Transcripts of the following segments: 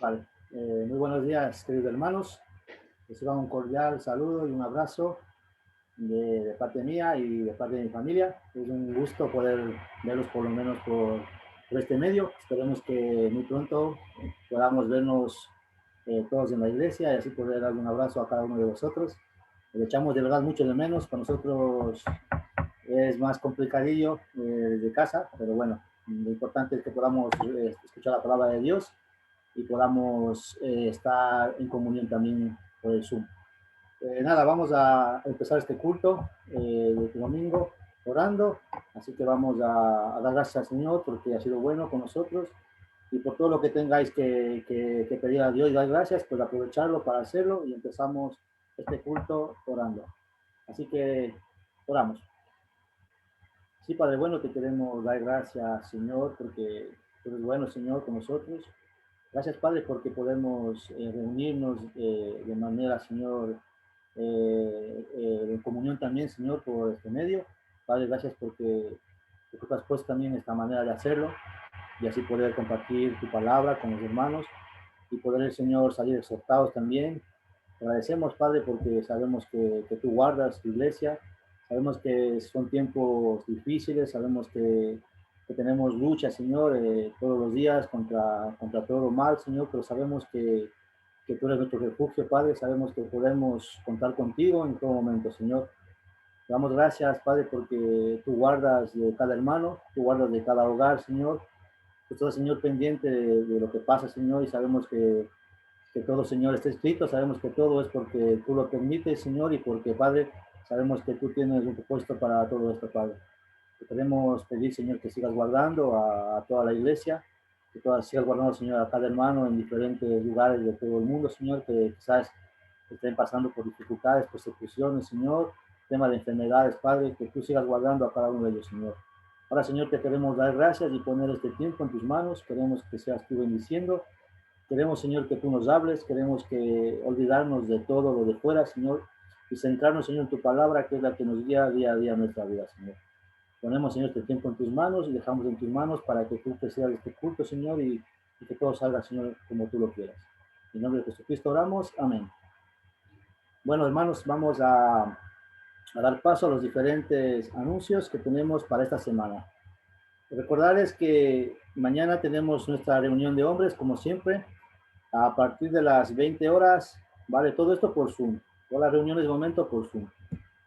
Vale. Muy buenos días, queridos hermanos. Reciban un cordial saludo y un abrazo de parte mía y de parte de mi familia. Es un gusto poder verlos por lo menos por este medio. Esperemos que muy pronto podamos vernos todos en la iglesia y así poder dar un abrazo a cada uno de vosotros. Le echamos de verdad mucho de menos. Para nosotros es más complicadillo desde casa, pero bueno, lo importante es que podamos escuchar la palabra de Dios y podamos estar en comunión también por el Zoom. Nada, vamos a empezar este culto de este domingo orando, así que vamos a dar gracias al Señor porque ha sido bueno con nosotros y por todo lo que tengáis que pedir a Dios y dar gracias, pues aprovecharlo para hacerlo y empezamos este culto orando. Así que oramos. Sí, Padre bueno, te queremos dar gracias, Señor, porque tú eres bueno, Señor, con nosotros. Gracias, Padre, porque podemos reunirnos de manera, Señor, en comunión también, Señor, por este medio. Padre, gracias porque tú has puesto también esta manera de hacerlo y así poder compartir tu palabra con los hermanos y poder, Señor, salir exhortados también. Te agradecemos, Padre, porque sabemos que tú guardas tu iglesia, sabemos que son tiempos difíciles, sabemos que tenemos lucha, Señor, todos los días contra todo mal, Señor, pero sabemos que tú eres nuestro refugio, Padre, sabemos que podemos contar contigo en todo momento, Señor. Te damos gracias, Padre, porque tú guardas de cada hermano, tú guardas de cada hogar, Señor. Tú estás, Señor, pendiente de lo que pasa, Señor, y sabemos que todo, Señor, está escrito, sabemos que todo es porque tú lo permites, Señor, y porque, Padre, sabemos que tú tienes un propósito para todo esto, Padre. Te queremos pedir, Señor, que sigas guardando a toda la iglesia, que todas sigas guardando, Señor, a cada hermano en diferentes lugares de todo el mundo, Señor, que quizás estén pasando por dificultades, persecuciones, Señor, tema de enfermedades, Padre, que tú sigas guardando a cada uno de ellos, Señor. Ahora, Señor, te queremos dar gracias y poner este tiempo en tus manos. Queremos que seas tú bendiciendo. Queremos, Señor, que tú nos hables. Queremos que olvidarnos de todo lo de fuera, Señor, y centrarnos, Señor, en tu palabra, que es la que nos guía día a día nuestra vida, Señor. Ponemos, Señor, este tiempo en tus manos y dejamos en tus manos para que tú precedas este culto, Señor, y que todo salga, Señor, como tú lo quieras. En nombre de Jesucristo oramos. Amén. Bueno, hermanos, vamos a dar paso a los diferentes anuncios que tenemos para esta semana. Recordarles que mañana tenemos nuestra reunión de hombres, como siempre, a partir de las 20 horas, ¿vale? Todo esto por Zoom. Todas las reuniones de momento por Zoom.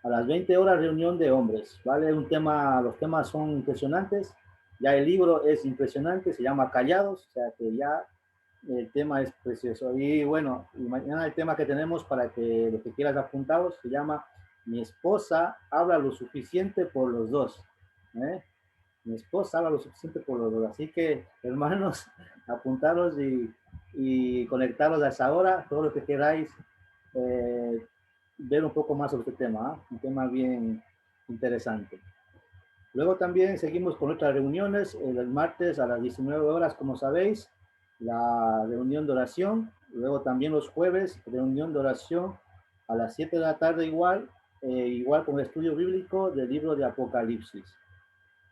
A las 20 horas, reunión de hombres, ¿vale? Los temas son impresionantes. Ya el libro es impresionante, se llama Callados, o sea que ya el tema es precioso. Y bueno, y mañana el tema que tenemos para que lo que quieras apuntaros se llama Mi esposa habla lo suficiente por los dos. ¿Eh? Mi esposa habla lo suficiente por los dos. Así que, hermanos, apuntaros y conectaros a esa hora, todo lo que queráis ver un poco más sobre este tema, ¿eh? Un tema bien interesante. Luego también seguimos con otras reuniones, el martes a las 19 horas, como sabéis, la reunión de oración. Luego también los jueves, reunión de oración a las 7 de la tarde igual, igual con el estudio bíblico del libro de Apocalipsis.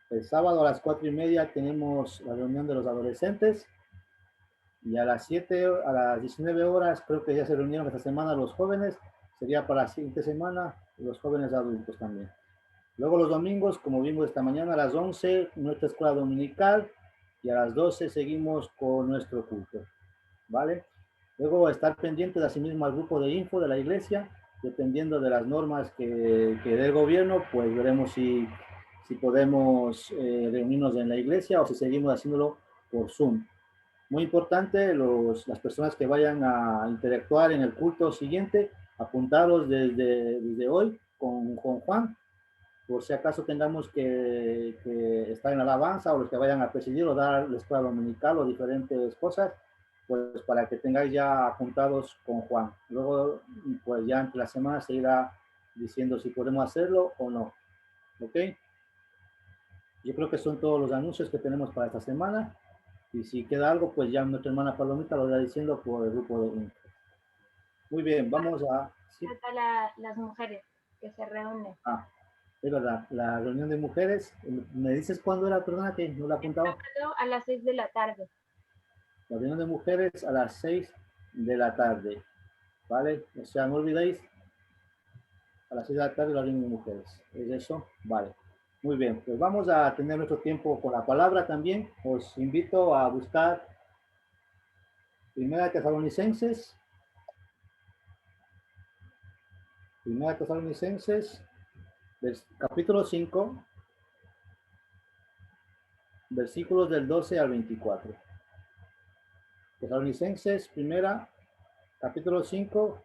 El sábado a las 4:30 tenemos la reunión de los adolescentes y a las 7, a las 19 horas, creo que ya se reunieron esta semana los jóvenes, sería para la siguiente semana los jóvenes adultos también. Luego los domingos, como vimos esta mañana, a las 11, nuestra escuela dominical y a las 12 seguimos con nuestro culto, ¿vale? Luego estar pendientes asimismo al grupo de info de la iglesia, dependiendo de las normas que dé el gobierno, pues veremos si podemos reunirnos en la iglesia o si seguimos haciéndolo por Zoom. Muy importante, las personas que vayan a interactuar en el culto siguiente, apuntaros desde hoy con Juan, por si acaso tengamos que estar en la alabanza o los que vayan a presidir o dar la escuela dominical o diferentes cosas, pues para que tengáis ya apuntados con Juan. Luego, pues ya entre la semana se irá diciendo si podemos hacerlo o no. ¿Ok? Yo creo que son todos los anuncios que tenemos para esta semana. Y si queda algo, pues ya nuestra hermana Palomita lo irá diciendo por el grupo de info. Muy bien, vamos a... ¿sí? Las mujeres que se reúnen. Ah, es verdad, la reunión de mujeres. ¿Me dices cuándo era? Perdona que no la he apuntado. A las 6 de la tarde. La reunión de mujeres a las 6 de la tarde, ¿vale? O sea, no olvidéis, a las 6 de la tarde la reunión de mujeres. ¿Es eso? Vale. Muy bien, pues vamos a tener nuestro tiempo con la palabra también. Os invito a buscar Primera Tesalonicenses, capítulo 5, versículos del 12 al 24. Tesalonicenses, primera, capítulo 5,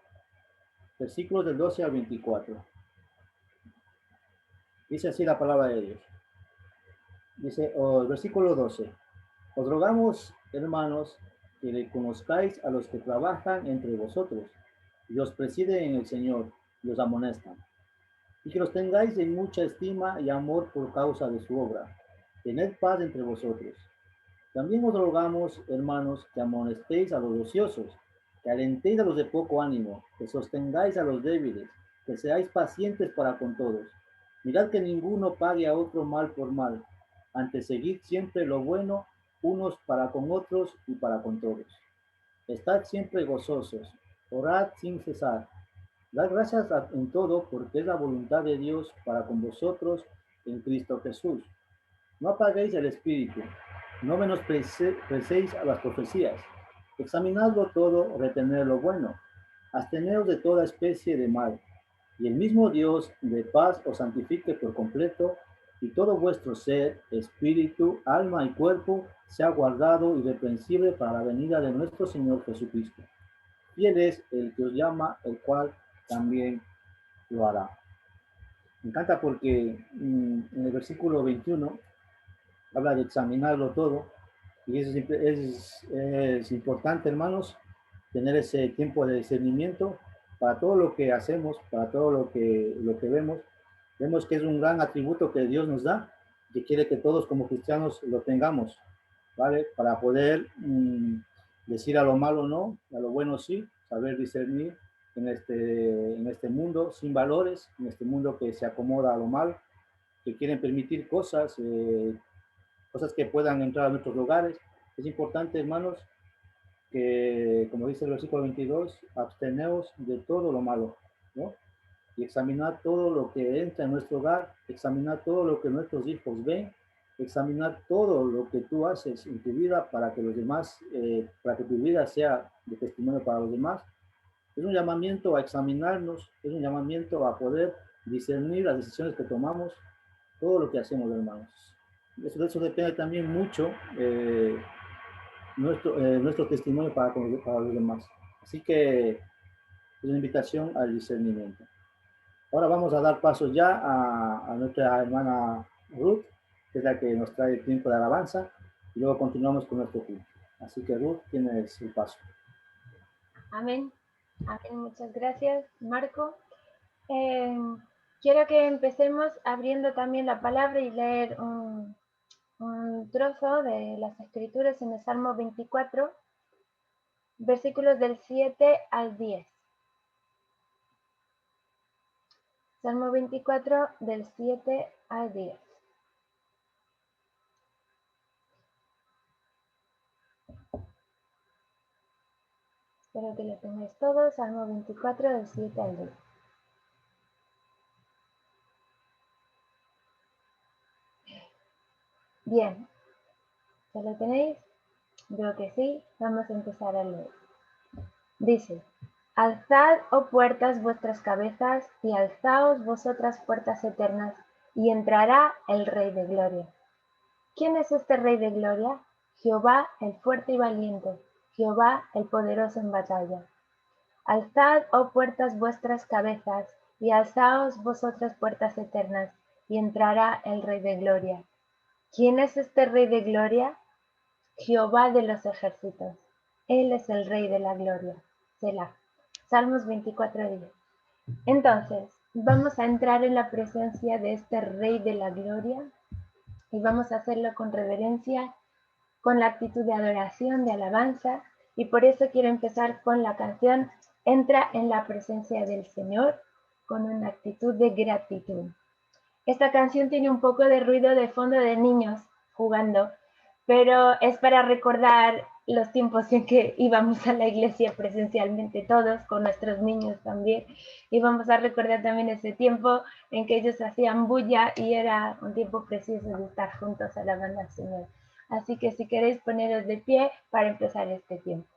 versículos del 12 al 24. Dice así la palabra de Dios. Dice, versículo 12. Os rogamos, hermanos, que reconozcáis a los que trabajan entre vosotros y os presiden en el Señor y os amonestan, y que los tengáis en mucha estima y amor por causa de su obra. Tened paz entre vosotros. También os rogamos, hermanos, que amonestéis a los ociosos, que alentéis a los de poco ánimo, que sostengáis a los débiles, que seáis pacientes para con todos. Mirad que ninguno pague a otro mal por mal. Antes seguid siempre lo bueno, unos para con otros y para con todos. Estad siempre gozosos, orad sin cesar. Dad gracias en todo, porque es la voluntad de Dios para con vosotros en Cristo Jesús. No apaguéis el espíritu, no menosprecéis a las profecías. Examinadlo todo, retened lo bueno. Absteneos de toda especie de mal. Y el mismo Dios de paz os santifique por completo, y todo vuestro ser, espíritu, alma y cuerpo sea guardado irreprensible para la venida de nuestro Señor Jesucristo. Fiel es el que os llama, el cual también lo hará. Me encanta porque en el versículo 21 habla de examinarlo todo, y eso es importante, hermanos, tener ese tiempo de discernimiento para todo lo que hacemos, para todo lo que vemos. Vemos que es un gran atributo que Dios nos da, que quiere que todos como cristianos lo tengamos, ¿vale? Para poder decir a lo malo no, a lo bueno sí, saber discernir en este mundo sin valores, en este mundo que se acomoda a lo malo, que quieren permitir cosas que puedan entrar a nuestros hogares. Es importante, hermanos, que, como dice el versículo 22, absteneos de todo lo malo, ¿no? Y examinar todo lo que entra en nuestro hogar, examinar todo lo que nuestros hijos ven, examinar todo lo que tú haces en tu vida para que los demás, para que tu vida sea de testimonio para los demás. Es un llamamiento a examinarnos, es un llamamiento a poder discernir las decisiones que tomamos, todo lo que hacemos, hermanos. De eso depende también mucho nuestro testimonio para los demás. Así que es una invitación al discernimiento. Ahora vamos a dar paso ya a nuestra hermana Ruth, que es la que nos trae el tiempo de alabanza, y luego continuamos con nuestro culto. Así que Ruth, tienes el paso. Amén. Amén. Muchas gracias, Marco. Quiero que empecemos abriendo también la palabra y leer un trozo de las Escrituras en el Salmo 24, versículos del 7 al 10. Salmo 24, del 7 al 10. Espero que lo tengáis todos. Salmo 24, del 7 al 10. Bien, ¿ya lo tenéis? Veo que sí. Vamos a empezar a leer. Dice: Alzad, oh puertas, vuestras cabezas, y alzaos vosotras puertas eternas, y entrará el Rey de Gloria. ¿Quién es este Rey de Gloria? Jehová el fuerte y valiente, Jehová el poderoso en batalla. Alzad, oh puertas, vuestras cabezas, y alzaos vosotras puertas eternas, y entrará el Rey de Gloria. ¿Quién es este Rey de Gloria? Jehová de los ejércitos. Él es el Rey de la Gloria. Selah. Salmos 24:10. Entonces, vamos a entrar en la presencia de este Rey de la Gloria y vamos a hacerlo con reverencia, con la actitud de adoración, de alabanza, y por eso quiero empezar con la canción Entra en la presencia del Señor, con una actitud de gratitud. Esta canción tiene un poco de ruido de fondo de niños jugando, pero es para recordar los tiempos en que íbamos a la iglesia presencialmente todos, con nuestros niños también, y vamos a recordar también ese tiempo en que ellos hacían bulla y era un tiempo precioso de estar juntos alabando al Señor. Así que si queréis poneros de pie para empezar este tiempo.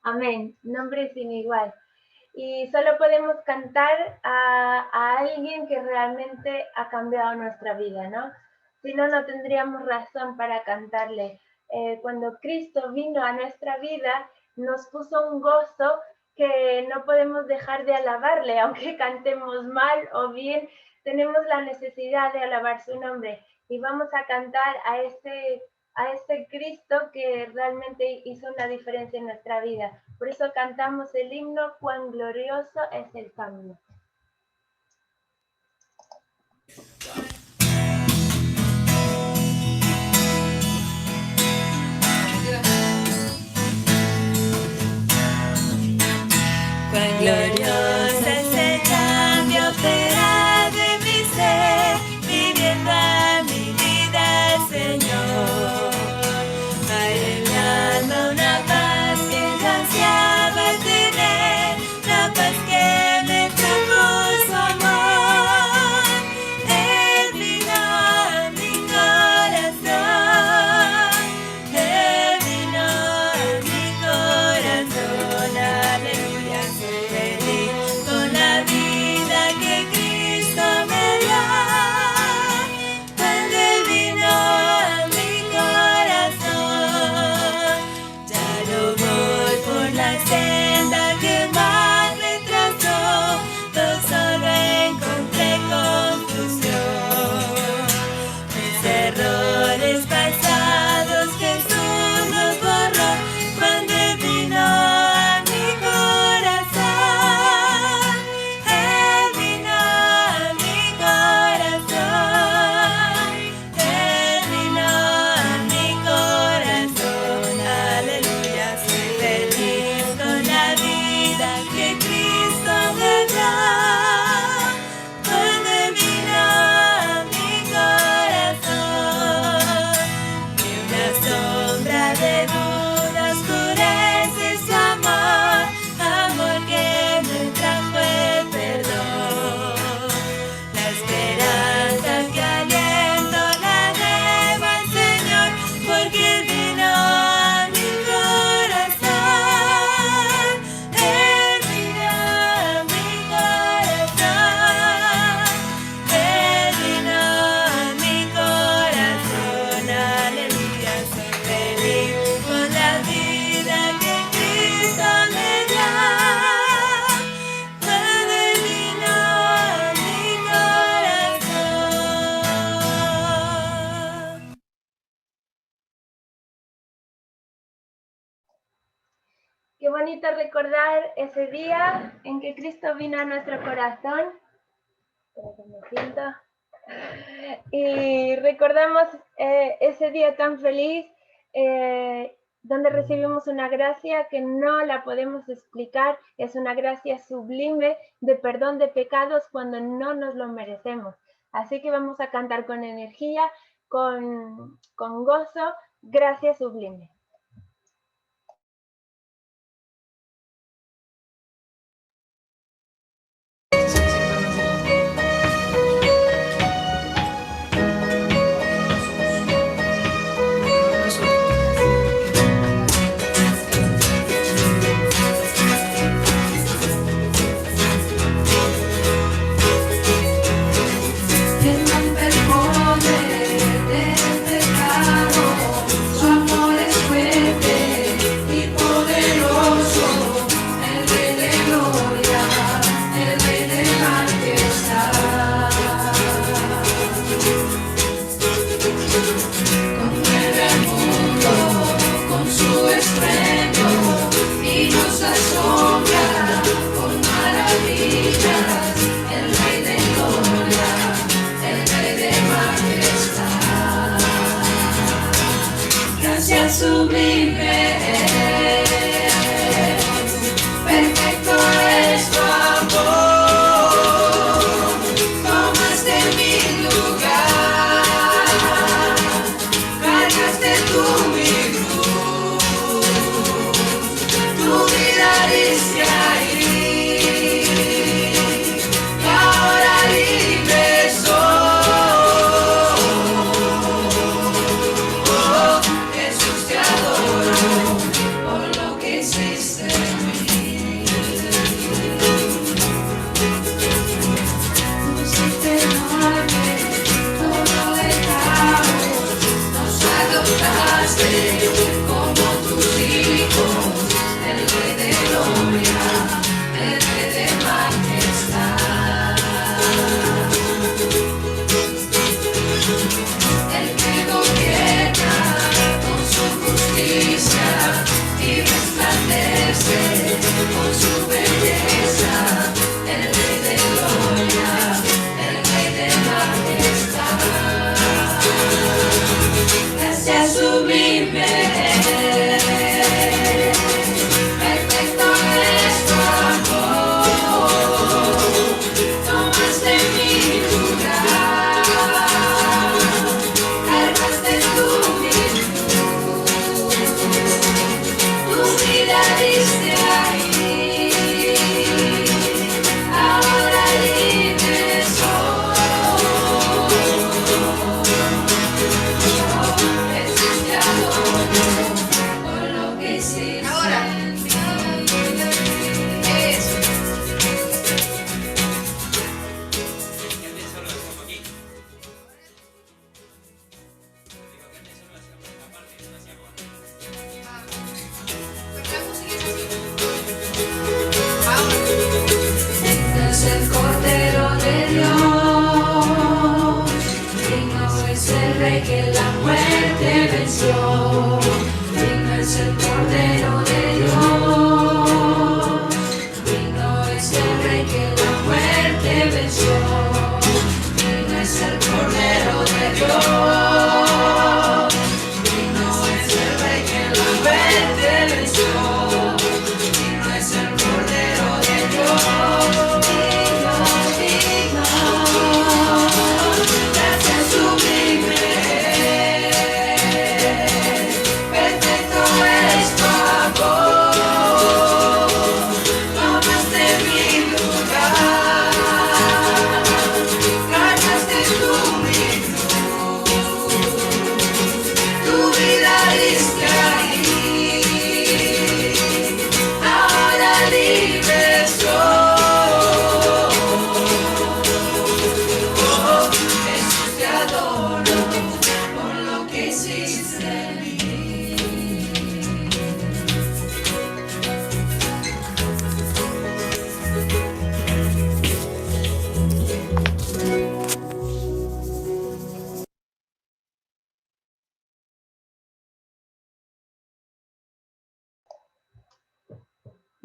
Amén, nombre sin igual. Y solo podemos cantar a alguien que realmente ha cambiado nuestra vida, ¿no? Si no, no tendríamos razón para cantarle. Cuando Cristo vino a nuestra vida, nos puso un gozo que no podemos dejar de alabarle, aunque cantemos mal o bien, tenemos la necesidad de alabar su nombre. Y vamos a cantar a este Cristo que realmente hizo una diferencia en nuestra vida. Por eso cantamos el himno Cuán glorioso es el cambio. Cuán glorioso es el cambio operado en mi ser, viviendo a mi vida, Señor. Hay en mi alma una paz que yo ansiaba tener, la paz que me trajo bonito recordar ese día en que Cristo vino a nuestro corazón. Espera que me siento. Y recordamos ese día tan feliz donde recibimos una gracia que no la podemos explicar. Es una gracia sublime de perdón de pecados cuando no nos lo merecemos. Así que vamos a cantar con energía, con gozo, gracia sublime.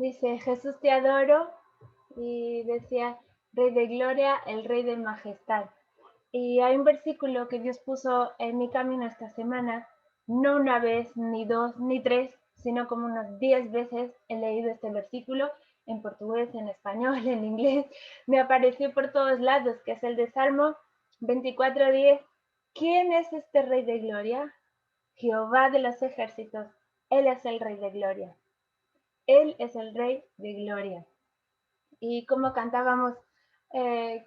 Dice, Jesús te adoro, y decía, Rey de gloria, el Rey de majestad. Y hay un versículo que Dios puso en mi camino esta semana, no una vez, ni dos, ni tres, sino como unas 10 veces he leído este versículo, en portugués, en español, en inglés, me apareció por todos lados, que es el de Salmo 24:10. ¿Quién es este Rey de gloria? Jehová de los ejércitos, Él es el Rey de gloria. Él es el Rey de gloria. Y como cantábamos,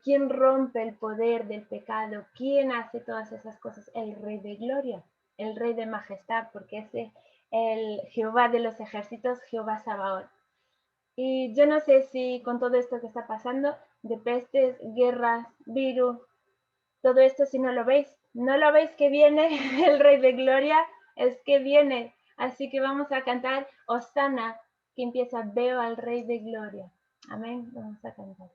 ¿quién rompe el poder del pecado? ¿Quién hace todas esas cosas? El Rey de gloria, el Rey de majestad, porque es el Jehová de los ejércitos, Jehová Sabaoth. Y yo no sé si con todo esto que está pasando, de pestes, guerras, virus, todo esto, si no lo veis que viene el Rey de gloria, es que viene. Así que vamos a cantar Hosana, que empieza, veo al Rey de gloria. Amén, vamos a cantar.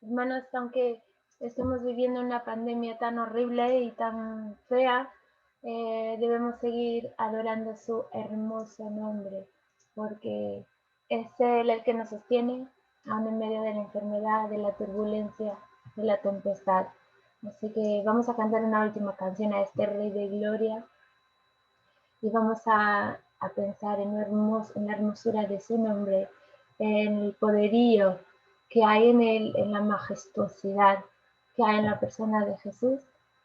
Hermanos, aunque estemos viviendo una pandemia tan horrible y tan fea, debemos seguir adorando su hermoso nombre, porque es Él el que nos sostiene, aún en medio de la enfermedad, de la turbulencia, de la tempestad. Así que vamos a cantar una última canción a este Rey de Gloria y vamos a pensar en la hermosura de su nombre, en el poderío que hay en la majestuosidad que hay en la persona de Jesús.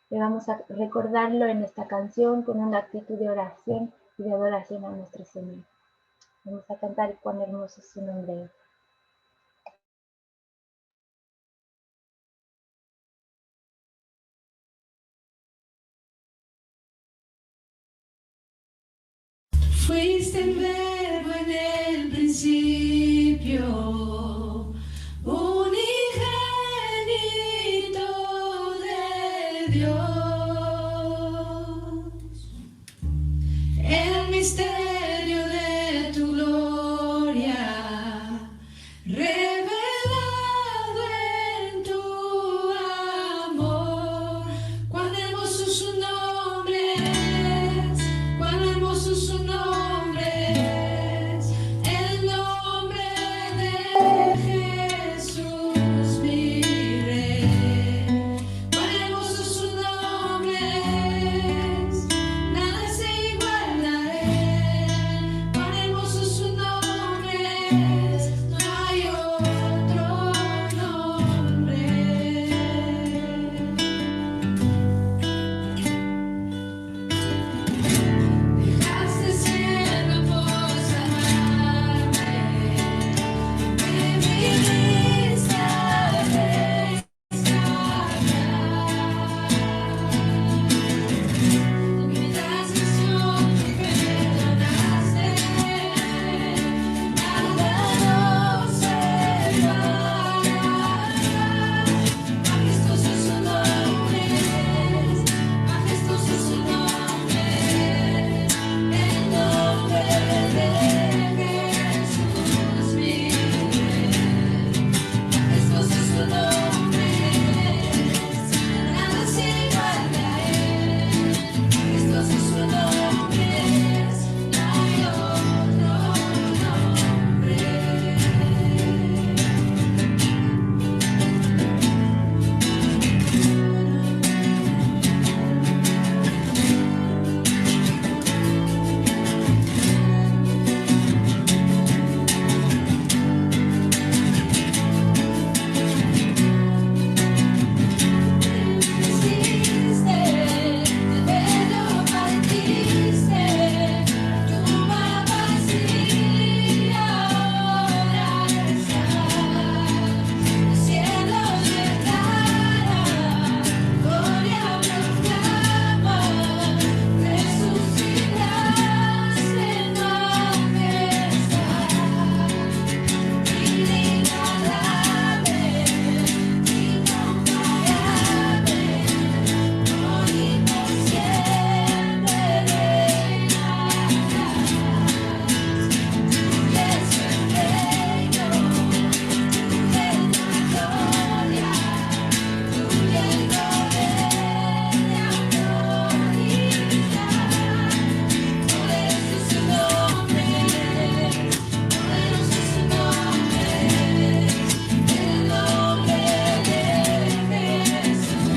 Y vamos a recordarlo en esta canción con una actitud de oración y de adoración a nuestro Señor. Vamos a cantar cuán hermoso es su nombre. Fuiste el verbo en el principio, unigénito de Dios. El misterio de tu gloria, revelado en tu amor. Cuán hermoso su nombre es, cuán hermoso su nombre es, el nombre de Jesús mi Rey. Cuán hermoso su nombre es, nada se iguala a él. Cuán hermoso su nombre es, no hay otro nombre. Dejaste el cielo por salvarme, me viniste a rescatar. Mi transgresión perdonaste, nada nos separará. Majestuoso su nombre es, majestuoso su nombre es, el nombre de Jesús mi Rey. Majestuoso su nombre es, nada se iguala a él. Majestuoso su nombre es, no hay otro nombre. Hiciste, el velo partiste, tu vacía ahora está. Los cielos declaran, gloria proclaman, resucitaste en majestad. Inigualable, incomparable, hoy y por siempre reinarás. Tuyo es el reino, tuya es la gloria, tuya el poder y autoridad. Poderoso es su nombre, poderoso es su nombre, el nombre de Jesús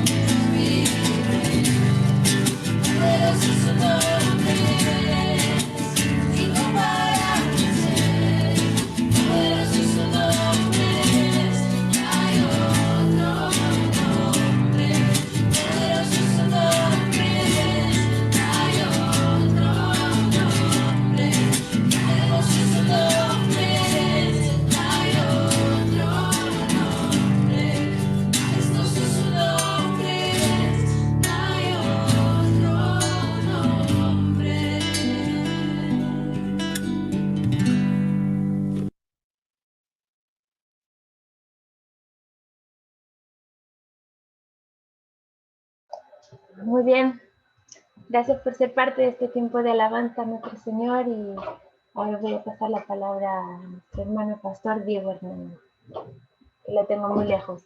mi Rey. Poderoso es su nombre, incomparable es Él. Poderoso es su nombre, no hay otro nombre. Poderoso es su nombre, no hay otro nombre. Poderoso es su nombre, no hay otro nombre. Majestuoso es su nombre, no hay otro nombre. Muy bien. Gracias por ser parte de este tiempo de alabanza a nuestro Señor y ahora voy a pasar la palabra a nuestro hermano pastor Diego Hernández, que lo tengo muy lejos.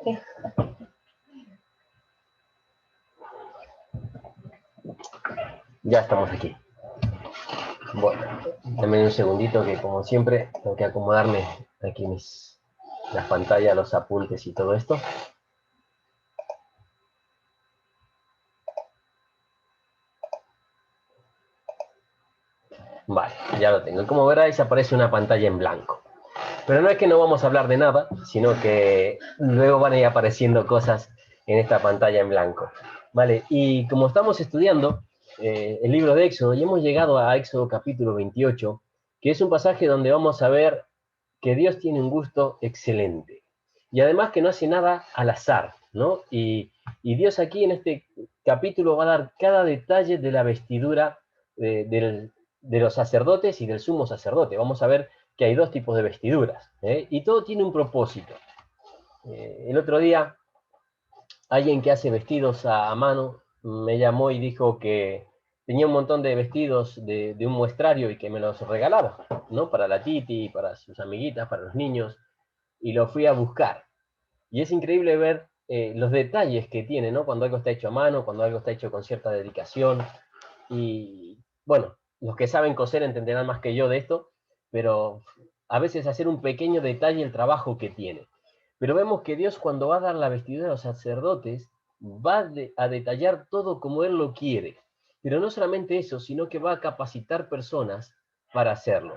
Sí. Ya estamos aquí. Bueno, dame un segundito que como siempre tengo que acomodarme aquí las pantallas, los apuntes y todo esto. Vale, ya lo tengo. Como veréis aparece una pantalla en blanco. Pero no es que no vamos a hablar de nada, sino que luego van a ir apareciendo cosas en esta pantalla en blanco. Vale, y como estamos estudiando el libro de Éxodo, y hemos llegado a Éxodo capítulo 28, que es un pasaje donde vamos a ver que Dios tiene un gusto excelente. Y además que no hace nada al azar, ¿no? Y Dios aquí en este capítulo va a dar cada detalle de la vestidura de los sacerdotes y del sumo sacerdote. Vamos a ver que hay dos tipos de vestiduras, ¿eh? Y todo tiene un propósito. El otro día, alguien que hace vestidos a mano me llamó y dijo que tenía un montón de vestidos de un muestrario y que me los regalaba, ¿no? Para la Titi, para sus amiguitas, para los niños, y lo fui a buscar. Y es increíble ver los detalles que tiene, ¿no? Cuando algo está hecho a mano, cuando algo está hecho con cierta dedicación. Y bueno, los que saben coser entenderán más que yo de esto, pero a veces hacer un pequeño detalle el trabajo que tiene. Pero vemos que Dios cuando va a dar la vestidura a los sacerdotes, va a detallar todo como Él lo quiere. Pero no solamente eso, sino que va a capacitar personas para hacerlo.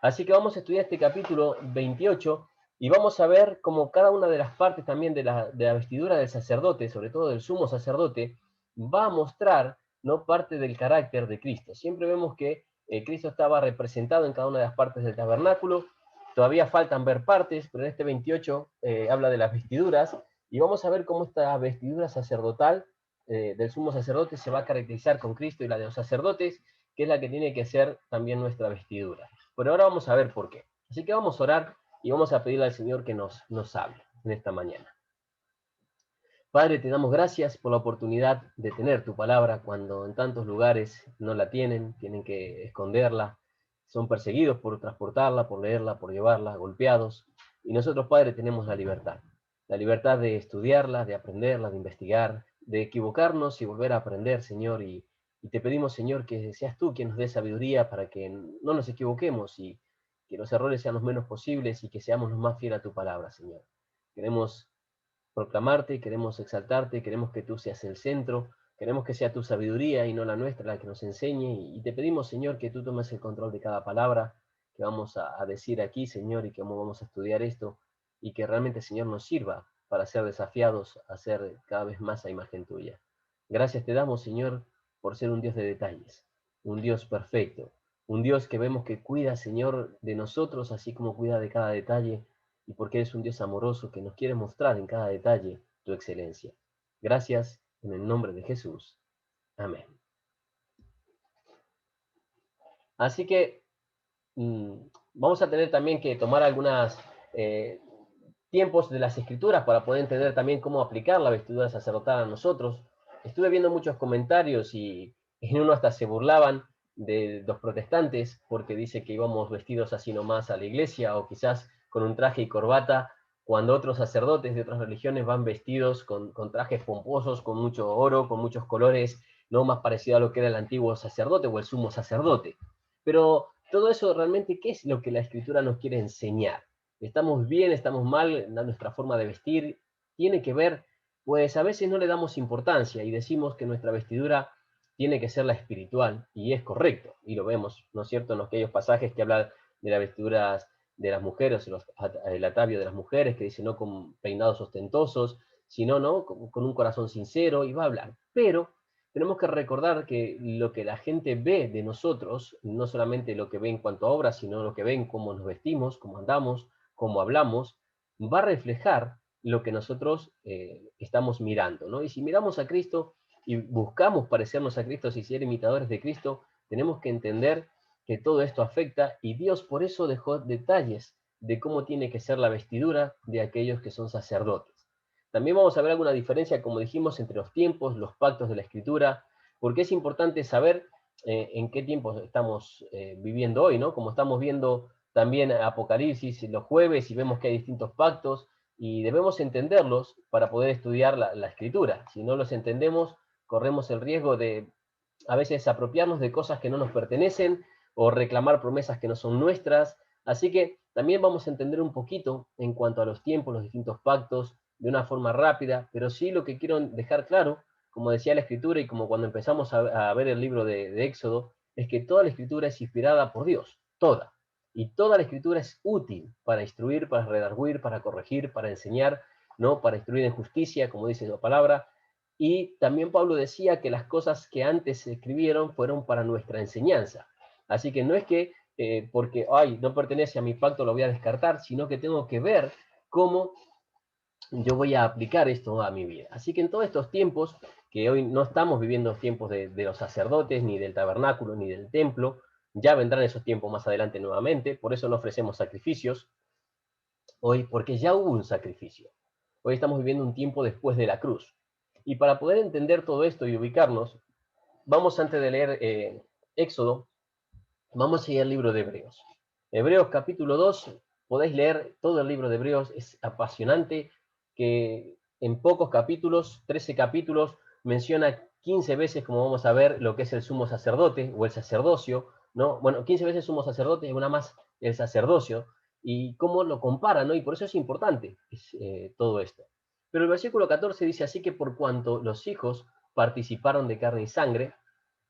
Así que vamos a estudiar este capítulo 28 y vamos a ver cómo cada una de las partes también de la vestidura del sacerdote, sobre todo del sumo sacerdote, va a mostrar, ¿no?, parte del carácter de Cristo. Siempre vemos que Cristo estaba representado en cada una de las partes del tabernáculo. Todavía faltan ver partes, pero en este 28 habla de las vestiduras, y vamos a ver cómo esta vestidura sacerdotal del sumo sacerdote se va a caracterizar con Cristo y la de los sacerdotes, que es la que tiene que ser también nuestra vestidura. Pero ahora vamos a ver por qué. Así que vamos a orar y vamos a pedirle al Señor que nos hable en esta mañana. Padre, te damos gracias por la oportunidad de tener tu palabra cuando en tantos lugares no la tienen, tienen que esconderla, son perseguidos por transportarla, por leerla, por llevarla, golpeados. Y nosotros, Padre, tenemos la libertad de estudiarla, de aprenderla, de investigar, de equivocarnos y volver a aprender, Señor. Y te pedimos, Señor, que seas tú quien nos dé sabiduría para que no nos equivoquemos y que los errores sean los menos posibles y que seamos los más fieles a tu palabra, Señor. Queremos proclamarte, queremos exaltarte, queremos que tú seas el centro, queremos que sea tu sabiduría y no la nuestra la que nos enseñe, y te pedimos, Señor, que tú tomes el control de cada palabra que vamos a decir aquí, Señor, y que vamos a estudiar esto, y que realmente, Señor, nos sirva para ser desafiados a ser cada vez más a imagen tuya. Gracias te damos, Señor, por ser un Dios de detalles, un Dios perfecto, un Dios que vemos que cuida, Señor, de nosotros, así como cuida de cada detalle, y porque eres un Dios amoroso que nos quiere mostrar en cada detalle tu excelencia. Gracias en el nombre de Jesús. Amén. Así que vamos a tener también que tomar algunos tiempos de las escrituras para poder entender también cómo aplicar la vestidura sacerdotal a nosotros. Estuve viendo muchos comentarios y en uno hasta se burlaban de los protestantes porque dice que íbamos vestidos así nomás a la iglesia o quizás con un traje y corbata, cuando otros sacerdotes de otras religiones van vestidos con trajes pomposos, con mucho oro, con muchos colores, no más parecido a lo que era el antiguo sacerdote o el sumo sacerdote. Pero todo eso realmente, ¿qué es lo que la escritura nos quiere enseñar? ¿Estamos bien, estamos mal, nuestra forma de vestir? Tiene que ver, pues a veces no le damos importancia y decimos que nuestra vestidura tiene que ser la espiritual, y es correcto, y lo vemos, ¿no es cierto?, en aquellos pasajes que hablan de las vestiduras de las mujeres, el atavio de las mujeres, que dice no con peinados ostentosos, sino ¿no? Con un corazón sincero, y va a hablar. Pero tenemos que recordar que lo que la gente ve de nosotros, no solamente lo que ve en cuanto a obras, sino lo que ve en cómo nos vestimos, cómo andamos, cómo hablamos, va a reflejar lo que nosotros estamos mirando, ¿no? Y si miramos a Cristo y buscamos parecernos a Cristo y ser imitadores de Cristo, tenemos que entender que todo esto afecta, y Dios por eso dejó detalles de cómo tiene que ser la vestidura de aquellos que son sacerdotes. También vamos a ver alguna diferencia, como dijimos, entre los tiempos, los pactos de la Escritura, porque es importante saber en qué tiempos estamos viviendo hoy, ¿no? Como estamos viendo también Apocalipsis los jueves y vemos que hay distintos pactos, y debemos entenderlos para poder estudiar la escritura. Si no los entendemos, corremos el riesgo de a veces apropiarnos de cosas que no nos pertenecen o reclamar promesas que no son nuestras. Así que también vamos a entender un poquito en cuanto a los tiempos, los distintos pactos, de una forma rápida, pero sí lo que quiero dejar claro, como decía la Escritura y como cuando empezamos a ver el libro de Éxodo, es que toda la Escritura es inspirada por Dios, toda. Y toda la Escritura es útil para instruir, para redarguir, para corregir, para enseñar, ¿no? Para instruir en justicia, como dice la palabra. Y también Pablo decía que las cosas que antes se escribieron fueron para nuestra enseñanza. Así que no es que porque, ay, no pertenece a mi pacto lo voy a descartar, sino que tengo que ver cómo yo voy a aplicar esto a mi vida. Así que en todos estos tiempos, que hoy no estamos viviendo los tiempos de los sacerdotes, ni del tabernáculo, ni del templo, ya vendrán esos tiempos más adelante nuevamente, por eso no ofrecemos sacrificios hoy, porque ya hubo un sacrificio. Hoy estamos viviendo un tiempo después de la cruz. Y para poder entender todo esto y ubicarnos, vamos antes de leer Éxodo, vamos a ir al libro de Hebreos. Hebreos capítulo 2, podéis leer todo el libro de Hebreos, es apasionante, que en pocos capítulos, 13 capítulos, menciona 15 veces, como vamos a ver, lo que es el sumo sacerdote o el sacerdocio, ¿no? Bueno, 15 veces sumo sacerdote y una más el sacerdocio, y cómo lo compara, ¿no? Y por eso es importante todo esto. Pero el versículo 14 dice, así que por cuanto los hijos participaron de carne y sangre,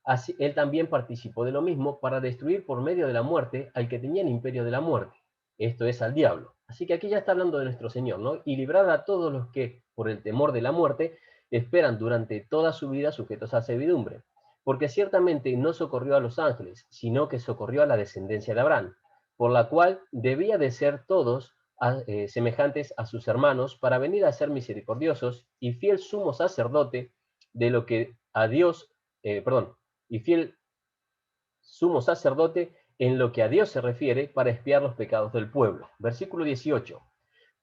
así, él también participó de lo mismo para destruir por medio de la muerte al que tenía el imperio de la muerte, esto es al diablo. Así que aquí ya está hablando de nuestro Señor, ¿no? Y librar a todos los que, por el temor de la muerte, esperan durante toda su vida sujetos a servidumbre. Porque ciertamente no socorrió a los ángeles, sino que socorrió a la descendencia de Abraham, por la cual debía de ser todos semejantes a sus hermanos para venir a ser misericordiosos y fiel sumo sacerdote de lo que a Dios, y fiel sumo sacerdote en lo que a Dios se refiere para expiar los pecados del pueblo. Versículo 18.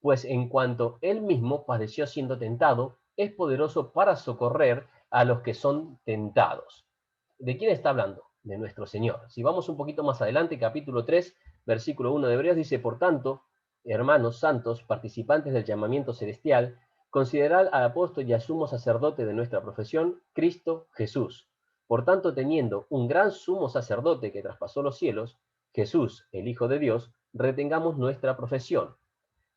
Pues en cuanto él mismo padeció siendo tentado, es poderoso para socorrer a los que son tentados. ¿De quién está hablando? De nuestro Señor. Si vamos un poquito más adelante, capítulo 3, versículo 1 de Hebreos dice, por tanto, hermanos santos, participantes del llamamiento celestial, considerad al apóstol y al sumo sacerdote de nuestra profesión, Cristo Jesús. Por tanto, teniendo un gran sumo sacerdote que traspasó los cielos, Jesús, el Hijo de Dios, retengamos nuestra profesión.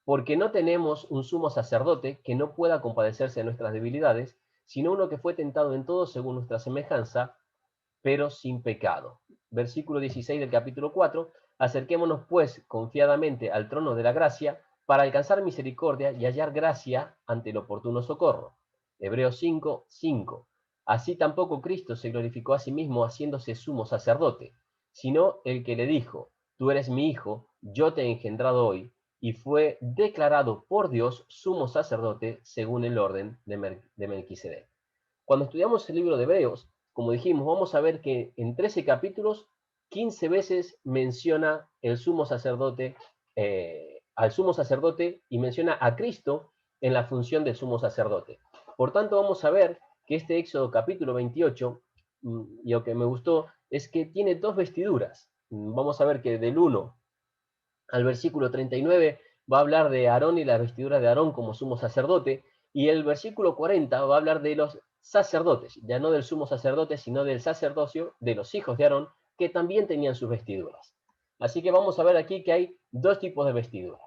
Porque no tenemos un sumo sacerdote que no pueda compadecerse de nuestras debilidades, sino uno que fue tentado en todo según nuestra semejanza, pero sin pecado. Versículo 16 del capítulo 4, acerquémonos pues confiadamente al trono de la gracia para alcanzar misericordia y hallar gracia ante el oportuno socorro. Hebreos 5, 5. Así tampoco Cristo se glorificó a sí mismo haciéndose sumo sacerdote, sino el que le dijo, tú eres mi hijo, yo te he engendrado hoy, y fue declarado por Dios sumo sacerdote según el orden de Melquisedec. Cuando estudiamos el libro de Hebreos, como dijimos, vamos a ver que en 13 capítulos, 15 veces menciona el sumo sacerdote, al sumo sacerdote y menciona a Cristo en la función del sumo sacerdote. Por tanto, vamos a ver que este Éxodo capítulo 28, y lo que me gustó, es que tiene dos vestiduras. Vamos a ver que del 1 al versículo 39 va a hablar de Aarón y la vestidura de Aarón como sumo sacerdote, y el versículo 40 va a hablar de los sacerdotes, ya no del sumo sacerdote, sino del sacerdocio de los hijos de Aarón, que también tenían sus vestiduras. Así que vamos a ver aquí que hay dos tipos de vestiduras.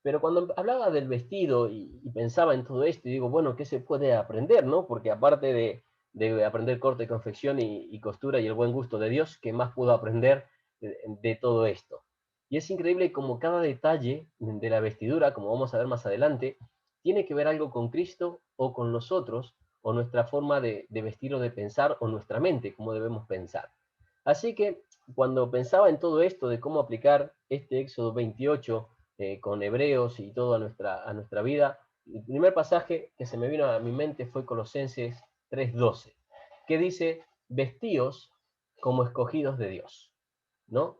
Pero cuando hablaba del vestido y pensaba en todo esto, y digo, bueno, ¿qué se puede aprender, no? Porque aparte de aprender corte, confección y costura y el buen gusto de Dios, ¿qué más puedo aprender de todo esto? Y es increíble como cada detalle de la vestidura, como vamos a ver más adelante, tiene que ver algo con Cristo o con nosotros, o nuestra forma de vestir o de pensar, o nuestra mente, cómo debemos pensar. Así que cuando pensaba en todo esto, de cómo aplicar este Éxodo 28 con Hebreos y todo a nuestra vida, el primer pasaje que se me vino a mi mente fue Colosenses 3:12, que dice, vestíos como escogidos de Dios, ¿no?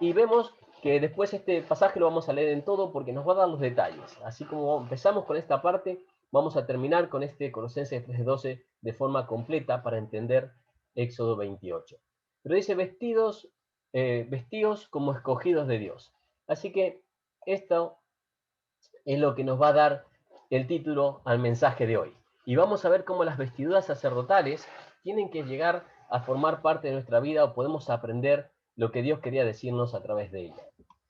Y vemos que después este pasaje lo vamos a leer en todo porque nos va a dar los detalles. Así como empezamos con esta parte, vamos a terminar con este Colosenses 3:12 de forma completa para entender Éxodo 28. Pero dice vestidos como escogidos de Dios. Así que esto es lo que nos va a dar el título al mensaje de hoy. Y vamos a ver cómo las vestiduras sacerdotales tienen que llegar a formar parte de nuestra vida o podemos aprender lo que Dios quería decirnos a través de ella.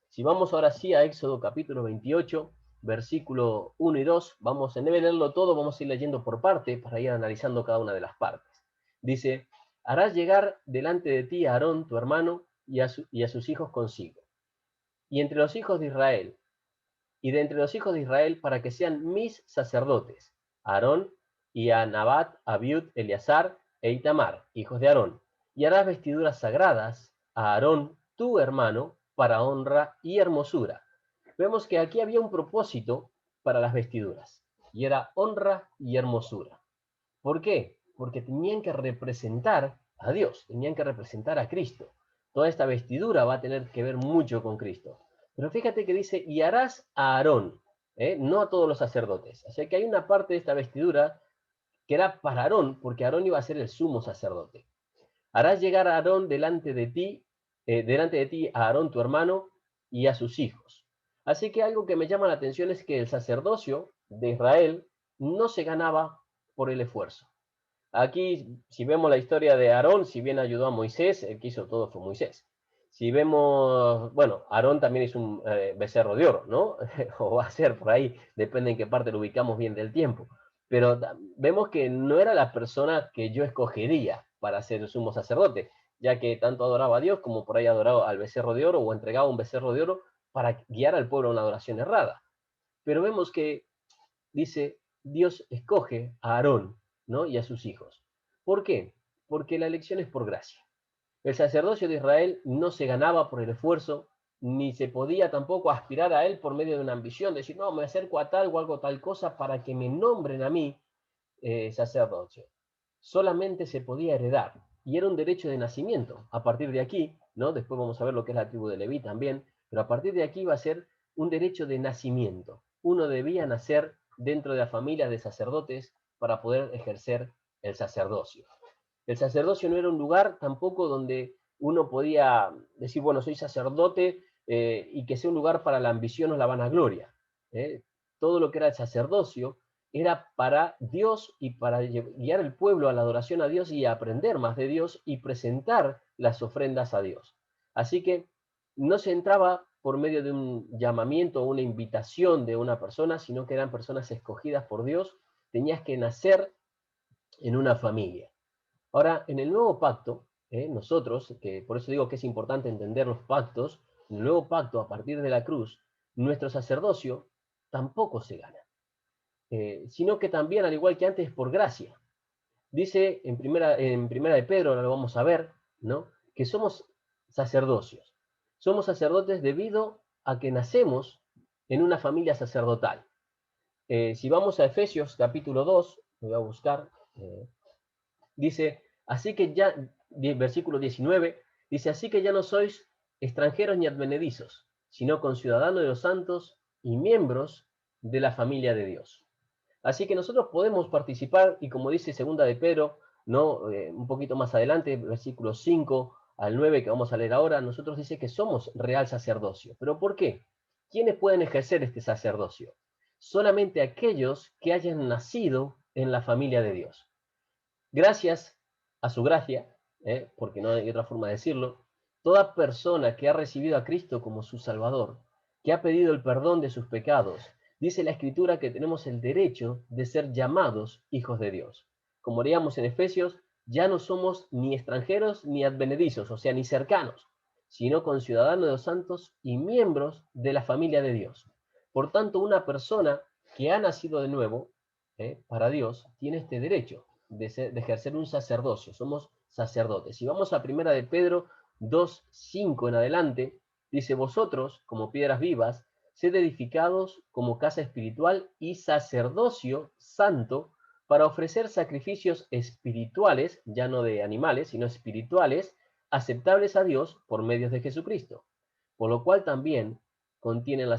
Si vamos ahora sí a Éxodo capítulo 28, versículo 1 y 2, vamos, en vez de leerlo todo, vamos a ir leyendo por parte para ir analizando cada una de las partes. Dice, harás llegar delante de ti a Aarón, tu hermano, y a sus hijos consigo. Y entre los hijos de Israel, y de entre los hijos de Israel, para que sean mis sacerdotes, Aarón, y a Nabat, Abiud, Eleazar e Itamar, hijos de Aarón. Y harás vestiduras sagradas a Aarón, tu hermano, para honra y hermosura. Vemos que aquí había un propósito para las vestiduras, y era honra y hermosura. ¿Por qué? Porque tenían que representar a Dios, tenían que representar a Cristo. Toda esta vestidura va a tener que ver mucho con Cristo. Pero fíjate que dice, y harás a Aarón, no a todos los sacerdotes. O sea que hay una parte de esta vestidura que era para Aarón, porque Aarón iba a ser el sumo sacerdote. Harás llegar a Aarón delante de ti a Aarón tu hermano y a sus hijos. Así que algo que me llama la atención es que el sacerdocio de Israel no se ganaba por el esfuerzo. Aquí, si vemos la historia de Aarón, si bien ayudó a Moisés, el que hizo todo fue Moisés. Si vemos, bueno, Aarón también es un becerro de oro, ¿no? O va a ser por ahí, depende en qué parte lo ubicamos bien del tiempo. Pero vemos que no era la persona que yo escogería para ser el sumo sacerdote, ya que tanto adoraba a Dios como por ahí adoraba al becerro de oro o entregaba un becerro de oro para guiar al pueblo a una adoración errada. Pero vemos que dice, Dios escoge a Aarón, ¿no? Y a sus hijos. ¿Por qué? Porque la elección es por gracia. El sacerdocio de Israel no se ganaba por el esfuerzo, ni se podía tampoco aspirar a él por medio de una ambición, decir, no, me acerco a tal o algo tal cosa para que me nombren a mí sacerdocio. Solamente se podía heredar, y era un derecho de nacimiento. A partir de aquí, ¿no? Después vamos a ver lo que es la tribu de Leví también, pero a partir de aquí va a ser un derecho de nacimiento. Uno debía nacer dentro de la familia de sacerdotes para poder ejercer el sacerdocio. El sacerdocio no era un lugar tampoco donde uno podía decir, bueno, soy sacerdote y que sea un lugar para la ambición o la vanagloria. Todo lo que era el sacerdocio era para Dios y para guiar el pueblo a la adoración a Dios y a aprender más de Dios y presentar las ofrendas a Dios. Así que no se entraba por medio de un llamamiento o una invitación de una persona, sino que eran personas escogidas por Dios. Tenías que nacer en una familia. Ahora, en el nuevo pacto, nosotros, que por eso digo que es importante entender los pactos, en el nuevo pacto, a partir de la cruz, nuestro sacerdocio tampoco se gana, sino que también, al igual que antes, por gracia. Dice en primera de Pedro, ahora lo vamos a ver, ¿no? Que somos sacerdocios. Somos sacerdotes debido a que nacemos en una familia sacerdotal. Si vamos a Efesios capítulo 2, lo voy a buscar, dice, así que ya, versículo 19, dice, así que ya no sois extranjeros ni advenedizos, sino conciudadanos de los santos y miembros de la familia de Dios. Así que nosotros podemos participar, y como dice segunda de Pedro, ¿no? Un poquito más adelante, versículos 5 al 9, que vamos a leer ahora, nosotros dice que somos real sacerdocio. ¿Pero por qué? ¿Quiénes pueden ejercer este sacerdocio? Solamente aquellos que hayan nacido en la familia de Dios. Gracias a su gracia, porque no hay otra forma de decirlo, toda persona que ha recibido a Cristo como su Salvador, que ha pedido el perdón de sus pecados, dice la Escritura que tenemos el derecho de ser llamados hijos de Dios. Como leíamos en Efesios, ya no somos ni extranjeros ni advenedizos, o sea, ni cercanos, sino conciudadanos de los santos y miembros de la familia de Dios. Por tanto, una persona que ha nacido de nuevo, para Dios, tiene este derecho de ejercer un sacerdocio. Somos sacerdotes. Si vamos a primera de Pedro 2:5 en adelante, dice, vosotros, como piedras vivas, sed edificados como casa espiritual y sacerdocio santo para ofrecer sacrificios espirituales, ya no de animales, sino espirituales, aceptables a Dios por medios de Jesucristo. Por lo cual también contiene la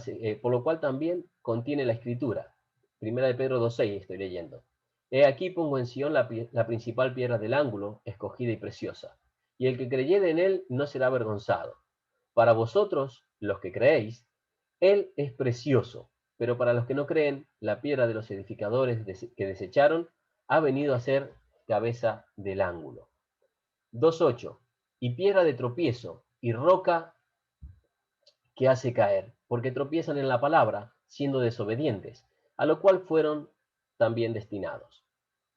Escritura. Primera de Pedro 2:6 estoy leyendo. He aquí pongo en Sion la principal piedra del ángulo, escogida y preciosa, y el que creyere en él no será avergonzado. Para vosotros, los que creéis, él es precioso, Pero para los que no creen, la piedra de los edificadores que desecharon ha venido a ser cabeza del ángulo. 2:8. Y piedra de tropiezo y roca que hace caer, porque tropiezan en la palabra, siendo desobedientes, a lo cual fueron también destinados.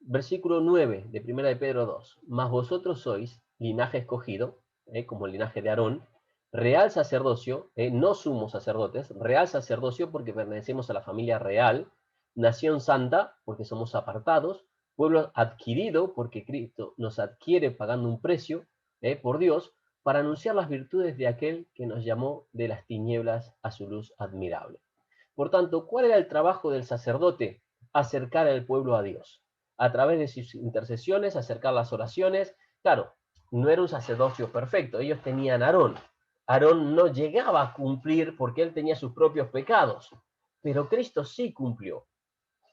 Versículo 9 de 1 de Pedro 2. Mas vosotros sois linaje escogido, como el linaje de Aarón, real sacerdocio, no sumos sacerdotes, real sacerdocio porque pertenecemos a la familia real, nación santa porque somos apartados, pueblo adquirido porque Cristo nos adquiere pagando un precio por Dios, para anunciar las virtudes de aquel que nos llamó de las tinieblas a su luz admirable. Por tanto, ¿cuál era el trabajo del sacerdote? Acercar al pueblo a Dios. A través de sus intercesiones, acercar las oraciones. Claro, no era un sacerdocio perfecto, ellos tenían a Aarón. Aarón no llegaba a cumplir porque él tenía sus propios pecados, pero Cristo sí cumplió.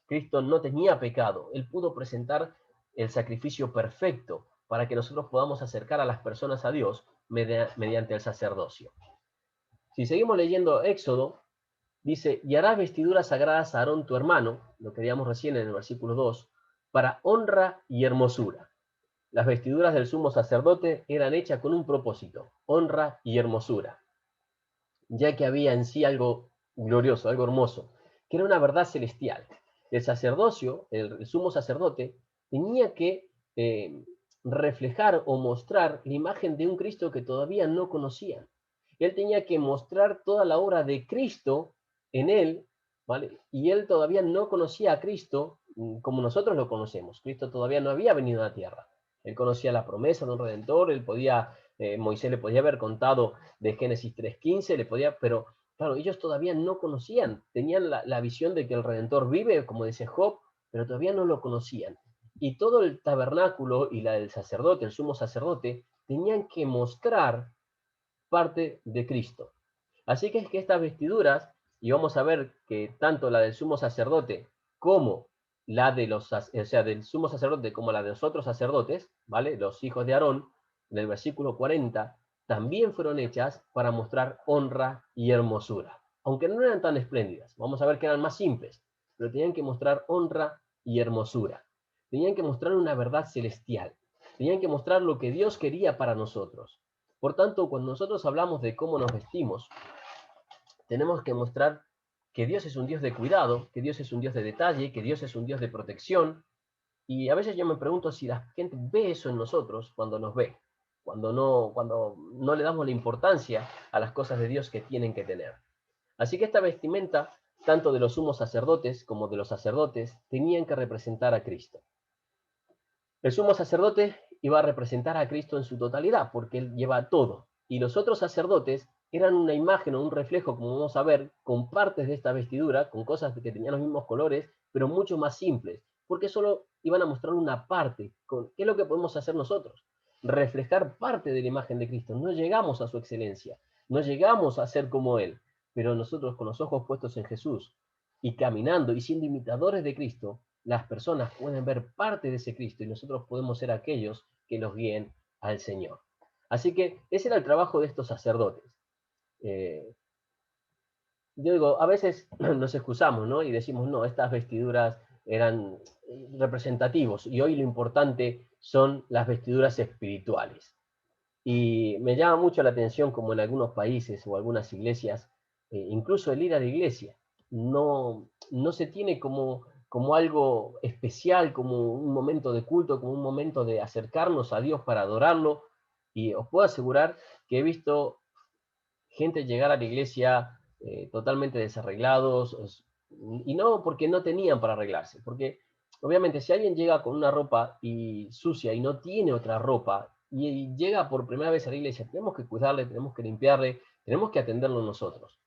Cristo no tenía pecado, él pudo presentar el sacrificio perfecto para que nosotros podamos acercar a las personas a Dios mediante el sacerdocio. Si seguimos leyendo Éxodo, dice, y harás vestiduras sagradas a Aarón tu hermano, lo que veíamos recién en el versículo 2, para honra y hermosura. Las vestiduras del sumo sacerdote eran hechas con un propósito, honra y hermosura, ya que había en sí algo glorioso, algo hermoso, que era una verdad celestial. El sacerdocio, el sumo sacerdote, tenía que reflejar o mostrar la imagen de un Cristo que todavía no conocían. Él tenía que mostrar toda la obra de Cristo en él, ¿vale? Y él todavía no conocía a Cristo como nosotros lo conocemos. Cristo todavía no había venido a la tierra. Él conocía la promesa de un redentor, Moisés le podía haber contado de Génesis 3:15, pero claro, ellos todavía no conocían, tenían la visión de que el redentor vive, como dice Job, pero todavía no lo conocían. Y todo el tabernáculo y la del sacerdote, el sumo sacerdote, tenían que mostrar parte de Cristo. Así que es que estas vestiduras, y vamos a ver que tanto la del sumo sacerdote como la de del sumo sacerdote como la de los otros sacerdotes, ¿vale? Los hijos de Aarón, en el versículo 40, también fueron hechas para mostrar honra y hermosura. Aunque no eran tan espléndidas, vamos a ver que eran más simples, pero tenían que mostrar honra y hermosura. Tenían que mostrar una verdad celestial. Tenían que mostrar lo que Dios quería para nosotros. Por tanto, cuando nosotros hablamos de cómo nos vestimos, tenemos que mostrar que Dios es un Dios de cuidado, que Dios es un Dios de detalle, que Dios es un Dios de protección. Y a veces yo me pregunto si la gente ve eso en nosotros cuando nos ve, cuando no le damos la importancia a las cosas de Dios que tienen que tener. Así que esta vestimenta, tanto de los sumos sacerdotes como de los sacerdotes, tenían que representar a Cristo. El sumo sacerdote iba a representar a Cristo en su totalidad, porque él lleva todo. Y los otros sacerdotes eran una imagen o un reflejo, como vamos a ver, con partes de esta vestidura, con cosas que tenían los mismos colores, pero mucho más simples, porque solo iban a mostrar una parte. ¿Qué es lo que podemos hacer nosotros? Reflejar parte de la imagen de Cristo. No llegamos a su excelencia, no llegamos a ser como Él, pero nosotros con los ojos puestos en Jesús y caminando y siendo imitadores de Cristo, las personas pueden ver parte de ese Cristo y nosotros podemos ser aquellos que los guíen al Señor. Así que ese era el trabajo de estos sacerdotes. Yo digo, a veces nos excusamos, ¿no? Y decimos, no, estas vestiduras eran representativos y hoy lo importante son las vestiduras espirituales. Y me llama mucho la atención como en algunos países o algunas iglesias, incluso el ir a la iglesia, no se tiene como algo especial, como un momento de culto, como un momento de acercarnos a Dios para adorarlo. Y os puedo asegurar que he visto gente llegar a la iglesia totalmente desarreglados, y no porque no tenían para arreglarse, porque obviamente si alguien llega con una ropa sucia y no tiene otra ropa, y llega por primera vez a la iglesia, tenemos que cuidarle, tenemos que limpiarle, tenemos que atenderlo nosotros.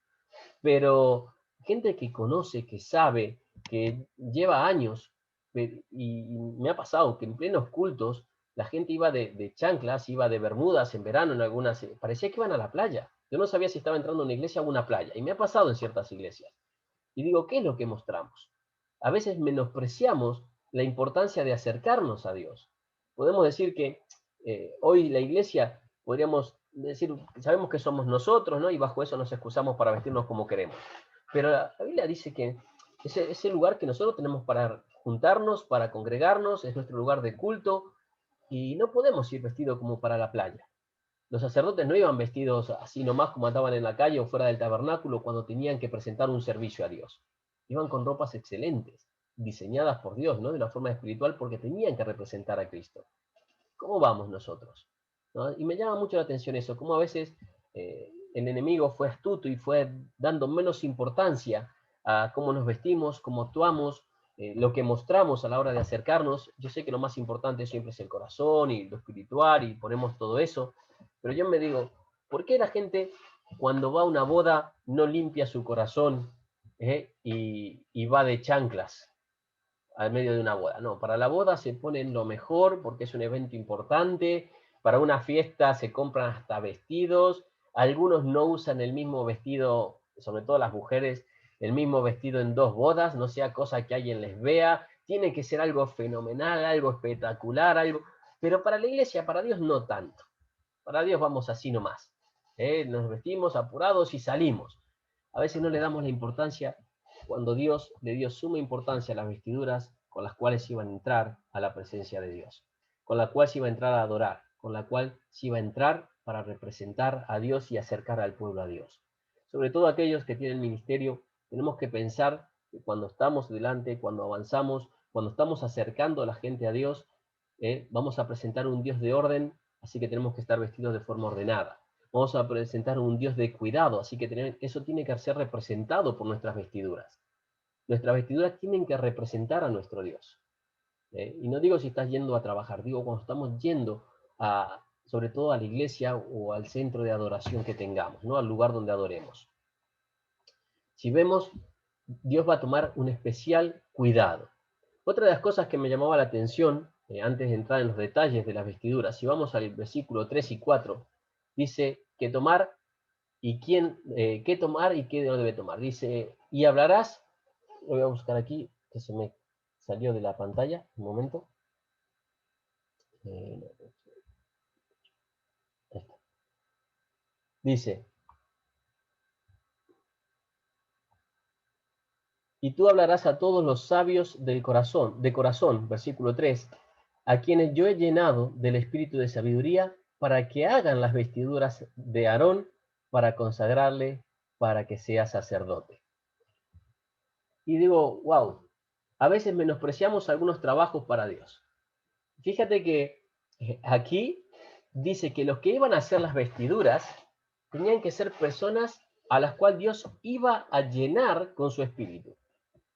Pero gente que conoce, que sabe, que lleva años, y me ha pasado que en plenos cultos la gente iba de chanclas, iba de bermudas en verano, en algunas, parecía que iban a la playa. Yo no sabía si estaba entrando a una iglesia o a una playa, y me ha pasado en ciertas iglesias. Y digo, ¿qué es lo que mostramos? A veces menospreciamos la importancia de acercarnos a Dios. Podemos decir que hoy la iglesia, podríamos decir, sabemos que somos nosotros, ¿no? Y bajo eso nos excusamos para vestirnos como queremos. Pero la Biblia dice que ese lugar que nosotros tenemos para juntarnos, para congregarnos, es nuestro lugar de culto, y no podemos ir vestidos como para la playa. Los sacerdotes no iban vestidos así nomás como andaban en la calle o fuera del tabernáculo cuando tenían que presentar un servicio a Dios. Iban con ropas excelentes, diseñadas por Dios, ¿no? De una forma espiritual, porque tenían que representar a Cristo. ¿Cómo vamos nosotros? ¿No? Y me llama mucho la atención eso, cómo a veces el enemigo fue astuto y fue dando menos importancia a cómo nos vestimos, cómo actuamos, lo que mostramos a la hora de acercarnos. Yo sé que lo más importante siempre es el corazón y lo espiritual y ponemos todo eso, pero yo me digo, ¿por qué la gente cuando va a una boda no limpia su corazón y va de chanclas al medio de una boda? No, para la boda se ponen lo mejor porque es un evento importante, para una fiesta se compran hasta vestidos, algunos no usan el mismo vestido, sobre todo las mujeres, el mismo vestido en 2 bodas, no sea cosa que alguien les vea, tiene que ser algo fenomenal, algo espectacular, algo, pero para la iglesia, para Dios no tanto. Para Dios vamos así nomás. Nos vestimos apurados y salimos. A veces no le damos la importancia cuando Dios le dio suma importancia a las vestiduras con las cuales iban a entrar a la presencia de Dios, con la cual se iba a entrar a adorar, con la cual se iba a entrar para representar a Dios y acercar al pueblo a Dios. Sobre todo aquellos que tienen ministerio, tenemos que pensar que cuando estamos delante, cuando avanzamos, cuando estamos acercando a la gente a Dios, vamos a presentar un Dios de orden, así que tenemos que estar vestidos de forma ordenada. Vamos a presentar un Dios de cuidado, así que eso tiene que ser representado por nuestras vestiduras. Nuestras vestiduras tienen que representar a nuestro Dios. Y no digo si estás yendo a trabajar, digo cuando estamos yendo sobre todo a la iglesia o al centro de adoración que tengamos, ¿no? Al lugar donde adoremos. Si vemos, Dios va a tomar un especial cuidado. Otra de las cosas que me llamaba la atención, antes de entrar en los detalles de las vestiduras, si vamos al versículo 3 y 4, dice que tomar y qué tomar y qué no debe tomar. Dice, y hablarás, lo voy a buscar aquí, que se me salió de la pantalla, un momento. Dice, y tú hablarás a todos los sabios de corazón, versículo 3, a quienes yo he llenado del espíritu de sabiduría, para que hagan las vestiduras de Aarón, para consagrarle, para que sea sacerdote. Y digo, wow, a veces menospreciamos algunos trabajos para Dios. Fíjate que aquí dice que los que iban a hacer las vestiduras tenían que ser personas a las cuales Dios iba a llenar con su espíritu.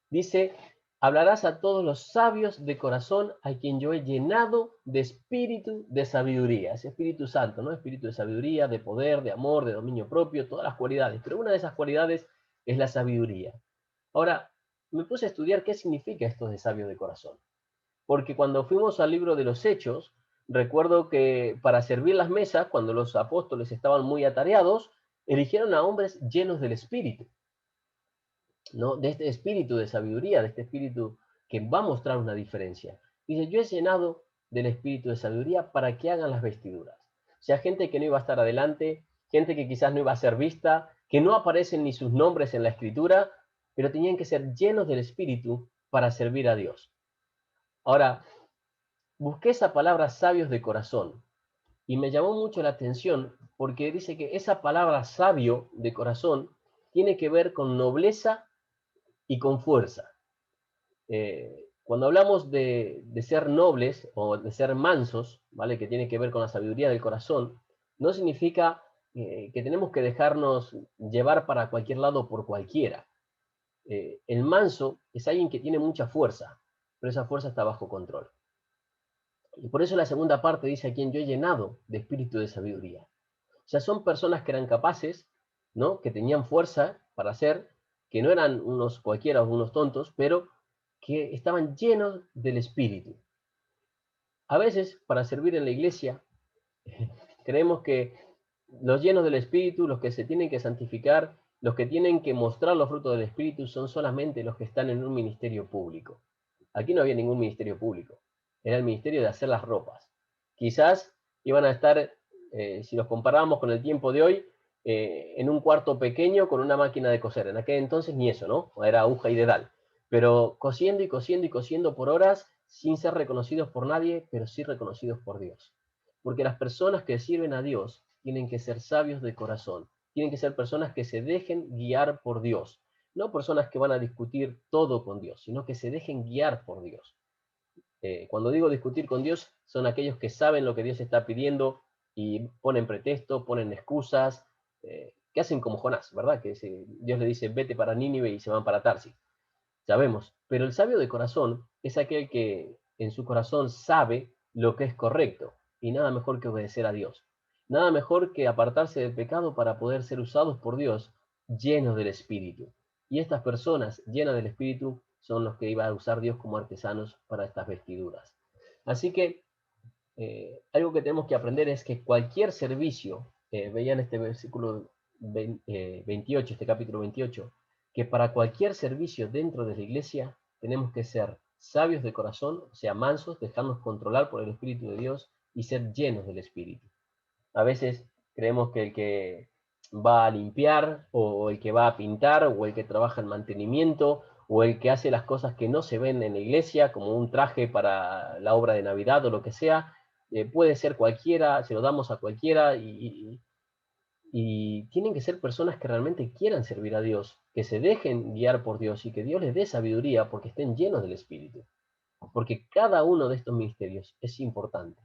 Dice, hablarás a todos los sabios de corazón a quien yo he llenado de espíritu de sabiduría. Ese Espíritu Santo, ¿no? Espíritu de sabiduría, de poder, de amor, de dominio propio, todas las cualidades. Pero una de esas cualidades es la sabiduría. Ahora, me puse a estudiar qué significa esto de sabio de corazón. Porque cuando fuimos al libro de los Hechos, recuerdo que para servir las mesas, cuando los apóstoles estaban muy atareados, eligieron a hombres llenos del Espíritu, ¿no? De este espíritu de sabiduría, de este espíritu que va a mostrar una diferencia. Dice, yo he llenado del espíritu de sabiduría para que hagan las vestiduras. O sea, gente que no iba a estar adelante, gente que quizás no iba a ser vista, que no aparecen ni sus nombres en la escritura, pero tenían que ser llenos del espíritu para servir a Dios. Ahora, busqué esa palabra sabios de corazón y me llamó mucho la atención porque dice que esa palabra sabio de corazón tiene que ver con nobleza y con fuerza. Cuando hablamos de ser nobles o de ser mansos, ¿vale? Que tiene que ver con la sabiduría del corazón, no significa que tenemos que dejarnos llevar para cualquier lado por cualquiera. El manso es alguien que tiene mucha fuerza, pero esa fuerza está bajo control. Y por eso la segunda parte dice a quien yo he llenado de espíritu de sabiduría. O sea, son personas que eran capaces, ¿no? Que tenían fuerza para hacer, que no eran unos cualquiera o unos tontos, pero que estaban llenos del espíritu. A veces, para servir en la iglesia, creemos que los llenos del espíritu, los que se tienen que santificar, los que tienen que mostrar los frutos del espíritu, son solamente los que están en un ministerio público. Aquí no había ningún ministerio público. Era el ministerio de hacer las ropas. Quizás iban a estar, si los comparábamos con el tiempo de hoy, en un cuarto pequeño con una máquina de coser. En aquel entonces ni eso, ¿no? Era aguja y dedal. Pero cosiendo y cosiendo y cosiendo por horas sin ser reconocidos por nadie, pero sí reconocidos por Dios. Porque las personas que sirven a Dios tienen que ser sabios de corazón. Tienen que ser personas que se dejen guiar por Dios. No personas que van a discutir todo con Dios, sino que se dejen guiar por Dios. Cuando digo discutir con Dios, son aquellos que saben lo que Dios está pidiendo y ponen pretexto, ponen excusas, que hacen como Jonás, ¿verdad? Que Dios le dice, vete para Nínive y se van para Tarsis. Sabemos, pero el sabio de corazón es aquel que en su corazón sabe lo que es correcto y nada mejor que obedecer a Dios. Nada mejor que apartarse del pecado para poder ser usados por Dios llenos del Espíritu. Y estas personas llenas del Espíritu son los que iba a usar Dios como artesanos para estas vestiduras. Así que algo que tenemos que aprender es que cualquier servicio, veían este versículo 28, este capítulo 28, que para cualquier servicio dentro de la iglesia tenemos que ser sabios de corazón, o sea, mansos, dejarnos controlar por el Espíritu de Dios y ser llenos del Espíritu. A veces creemos que el que va a limpiar, o el que va a pintar, o el que trabaja en mantenimiento, o el que hace las cosas que no se ven en la iglesia, como un traje para la obra de Navidad o lo que sea, puede ser cualquiera, se lo damos a cualquiera, y tienen que ser personas que realmente quieran servir a Dios, que se dejen guiar por Dios y que Dios les dé sabiduría porque estén llenos del Espíritu. Porque cada uno de estos ministerios es importante.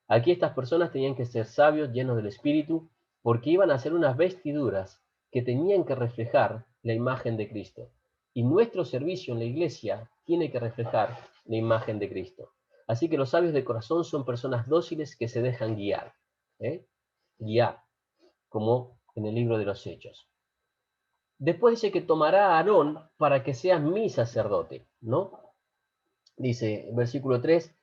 Aquí estas personas tenían que ser sabios, llenos del Espíritu, porque iban a hacer unas vestiduras que tenían que reflejar la imagen de Cristo. Y nuestro servicio en la iglesia tiene que reflejar la imagen de Cristo. Así que los sabios de corazón son personas dóciles que se dejan guiar. Guiar, como en el libro de los Hechos. Después dice que tomará a Aarón para que sea mi sacerdote, ¿no? Dice, versículo 3,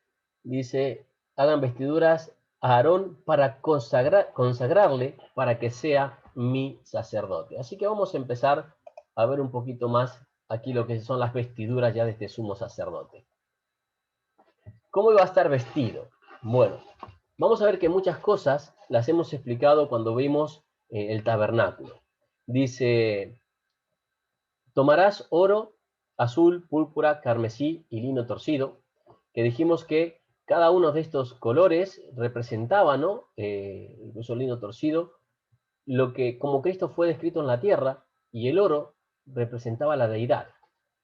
dice, hagan vestiduras a Aarón para consagrarle para que sea mi sacerdote. Así que vamos a empezar a ver un poquito más aquí lo que son las vestiduras ya de este sumo sacerdote. ¿Cómo iba a estar vestido? Bueno, vamos a ver que muchas cosas las hemos explicado cuando vimos el tabernáculo. Dice, tomarás oro, azul, púrpura, carmesí y lino torcido, que dijimos que cada uno de estos colores representaba, ¿no? Incluso el lino torcido, lo que como Cristo fue descrito en la tierra, y el oro representaba la deidad,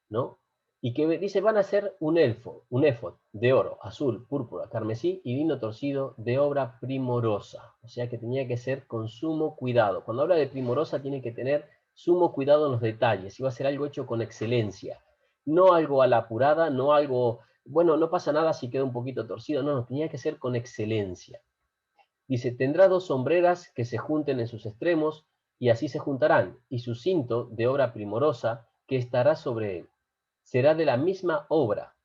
¿no? Y que dice, van a ser un éfod de oro, azul, púrpura, carmesí y lino torcido de obra primorosa. O sea que tenía que ser con sumo cuidado. Cuando habla de primorosa tiene que tener sumo cuidado en los detalles. Iba a ser algo hecho con excelencia. No algo a la apurada, no algo, bueno, no pasa nada si queda un poquito torcido. No, no, tenía que ser con excelencia. Dice, tendrá 2 sombreras que se junten en sus extremos, y así se juntarán, y su cinto de obra primorosa que estará sobre él. Será de la misma obra,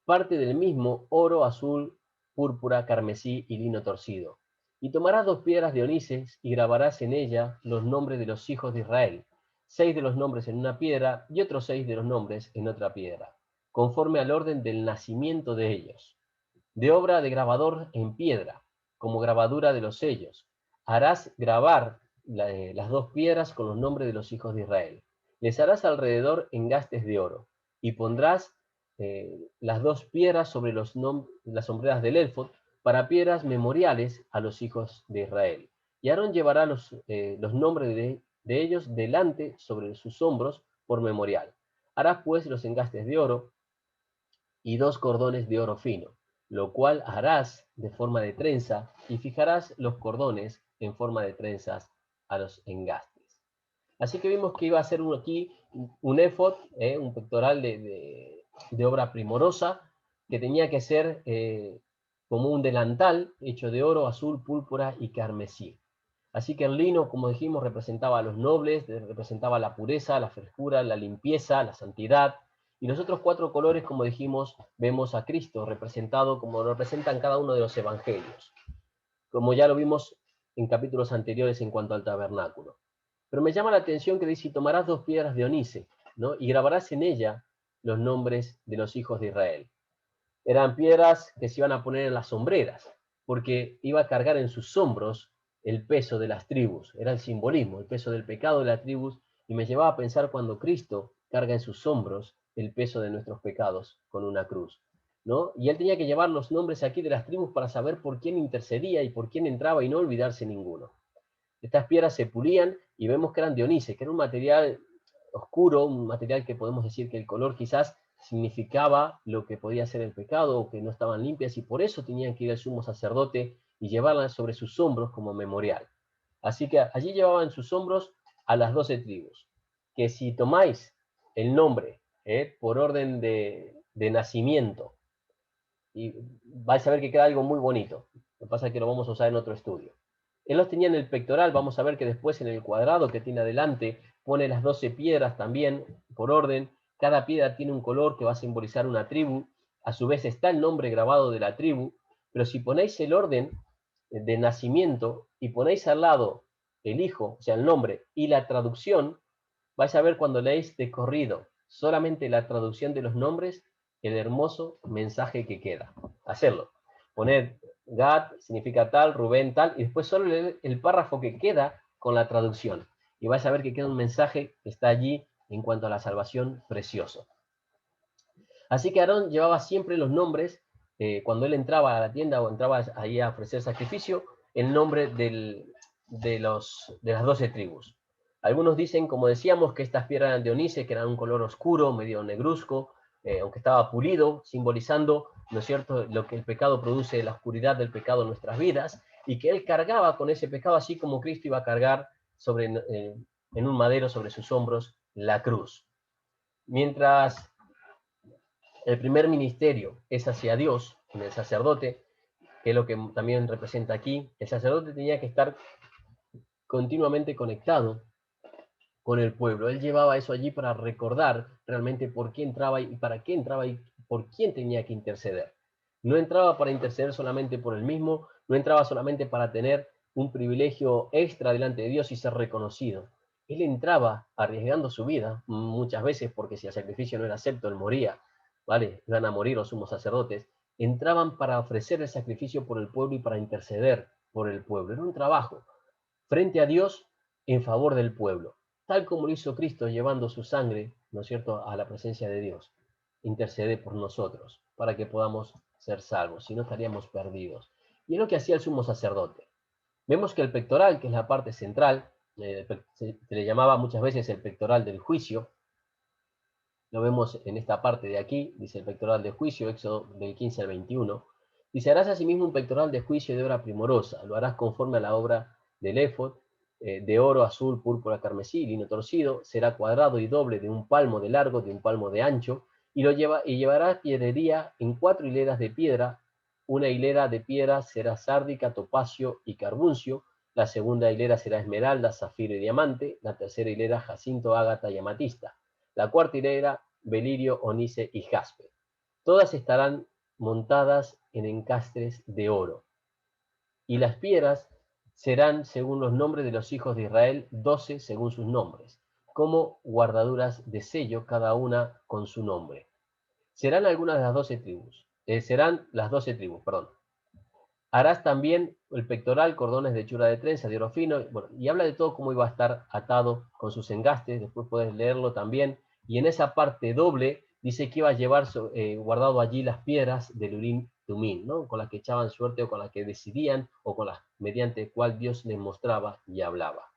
parte del mismo oro, azul, púrpura, carmesí y lino torcido. Y tomarás 2 piedras de onices y grabarás en ella los nombres de los hijos de Israel, 6 de los nombres en una piedra y otros 6 de los nombres en otra piedra, conforme al orden del nacimiento de ellos. De obra de grabador en piedra, como grabadura de los sellos. Harás grabar las 2 piedras con los nombres de los hijos de Israel. Les harás alrededor engastes de oro, y pondrás las 2 piedras sobre las sombreras del éfod para piedras memoriales a los hijos de Israel. Y Aarón llevará los nombres de ellos delante sobre sus hombros por memorial. Harás pues los engastes de oro y 2 cordones de oro fino, lo cual harás de forma de trenza, y fijarás los cordones en forma de trenzas a los engastes. Así que vimos que iba a ser aquí un éfod, un pectoral de obra primorosa, que tenía que ser como un delantal hecho de oro, azul, púrpura y carmesí. Así que el lino, como dijimos, representaba a los nobles, representaba la pureza, la frescura, la limpieza, la santidad. Y los otros 4 colores, como dijimos, vemos a Cristo representado como lo representan cada uno de los evangelios, como ya lo vimos en capítulos anteriores en cuanto al tabernáculo. Pero me llama la atención que dice, tomarás 2 piedras de onice, ¿no? Y grabarás en ella los nombres de los hijos de Israel. Eran piedras que se iban a poner en las sombreras, porque iba a cargar en sus hombros el peso de las tribus, era el simbolismo, el peso del pecado de las tribus, y me llevaba a pensar cuando Cristo carga en sus hombros el peso de nuestros pecados con una cruz, ¿no? Y él tenía que llevar los nombres aquí de las tribus para saber por quién intercedía y por quién entraba y no olvidarse ninguno. Estas piedras se pulían y vemos que eran de onice, que era un material oscuro, un material que podemos decir que el color quizás significaba lo que podía ser el pecado o que no estaban limpias, y por eso tenían que ir al sumo sacerdote y llevarlas sobre sus hombros como memorial. Así que allí llevaban sus hombros a las 12 tribus, que si tomáis el nombre por orden de nacimiento, y vais a ver que queda algo muy bonito. Lo que pasa es que lo vamos a usar en otro estudio. Él los tenía en el pectoral, vamos a ver que después en el cuadrado que tiene adelante pone las 12 piedras también por orden. Cada piedra tiene un color que va a simbolizar una tribu. A su vez está el nombre grabado de la tribu, pero si ponéis el orden de nacimiento y ponéis al lado el hijo, o sea, el nombre y la traducción, vais a ver cuando leéis de corrido solamente la traducción de los nombres, el hermoso mensaje que queda. Hacerlo. Poner Gad significa tal, Rubén tal, y después solo leer el párrafo que queda con la traducción. Y vais a ver que queda un mensaje que está allí en cuanto a la salvación precioso. Así que Aarón llevaba siempre los nombres, cuando él entraba a la tienda o entraba ahí a ofrecer sacrificio, el nombre de las 12 tribus. Algunos dicen, como decíamos, que estas piedras eran de onice, que eran un color oscuro, medio negruzco, aunque estaba pulido, simbolizando, ¿no es cierto?, lo que el pecado produce, la oscuridad del pecado en nuestras vidas, y que él cargaba con ese pecado, así como Cristo iba a cargar en un madero sobre sus hombros la cruz. Mientras el primer ministerio es hacia Dios, en el sacerdote, que es lo que también representa aquí, el sacerdote tenía que estar continuamente conectado con el pueblo. Él llevaba eso allí para recordar realmente por qué entraba y para qué entraba y por quién tenía que interceder. No entraba para interceder solamente por él mismo, no entraba solamente para tener un privilegio extra delante de Dios y ser reconocido. Él entraba arriesgando su vida, muchas veces porque si el sacrificio no era acepto, él moría, ¿vale? Iban a morir los sumos sacerdotes. Entraban para ofrecer el sacrificio por el pueblo y para interceder por el pueblo. Era un trabajo frente a Dios en favor del pueblo, tal como lo hizo Cristo llevando su sangre, ¿no es cierto?, a la presencia de Dios. Intercede por nosotros para que podamos ser salvos, si no estaríamos perdidos. Y es lo que hacía el sumo sacerdote. Vemos que el pectoral, que es la parte central, se le llamaba muchas veces el pectoral del juicio. Lo vemos en esta parte de aquí, dice el pectoral de juicio, Éxodo del 15 al 21. Dice, harás asimismo un pectoral de juicio de obra primorosa, lo harás conforme a la obra del éfod, de oro, azul, púrpura, carmesí, lino torcido, será cuadrado y doble de un palmo de largo, de un palmo de ancho, y llevará piedrería en 4 hileras de piedra. Una hilera de piedra será sárdica, topacio y carbuncio, la segunda hilera será esmeralda, zafiro y diamante, la tercera hilera jacinto, ágata y amatista, la cuarta hilera belirio, onice y jaspe. Todas estarán montadas en encastres de oro. Y las piedras serán según los nombres de los hijos de Israel, 12 según sus nombres, como guardaduras de sello, cada una con su nombre. Serán algunas de las 12 tribus. Serán las 12 tribus, perdón. Harás también el pectoral, cordones de hechura de trenza, de oro fino, bueno, y habla de todo cómo iba a estar atado con sus engastes, después puedes leerlo también, y en esa parte doble dice que iba a llevar guardado allí las piedras del Urim Tumim, ¿no?, con las que echaban suerte o con las que decidían o con las mediante cual Dios les mostraba y hablaba.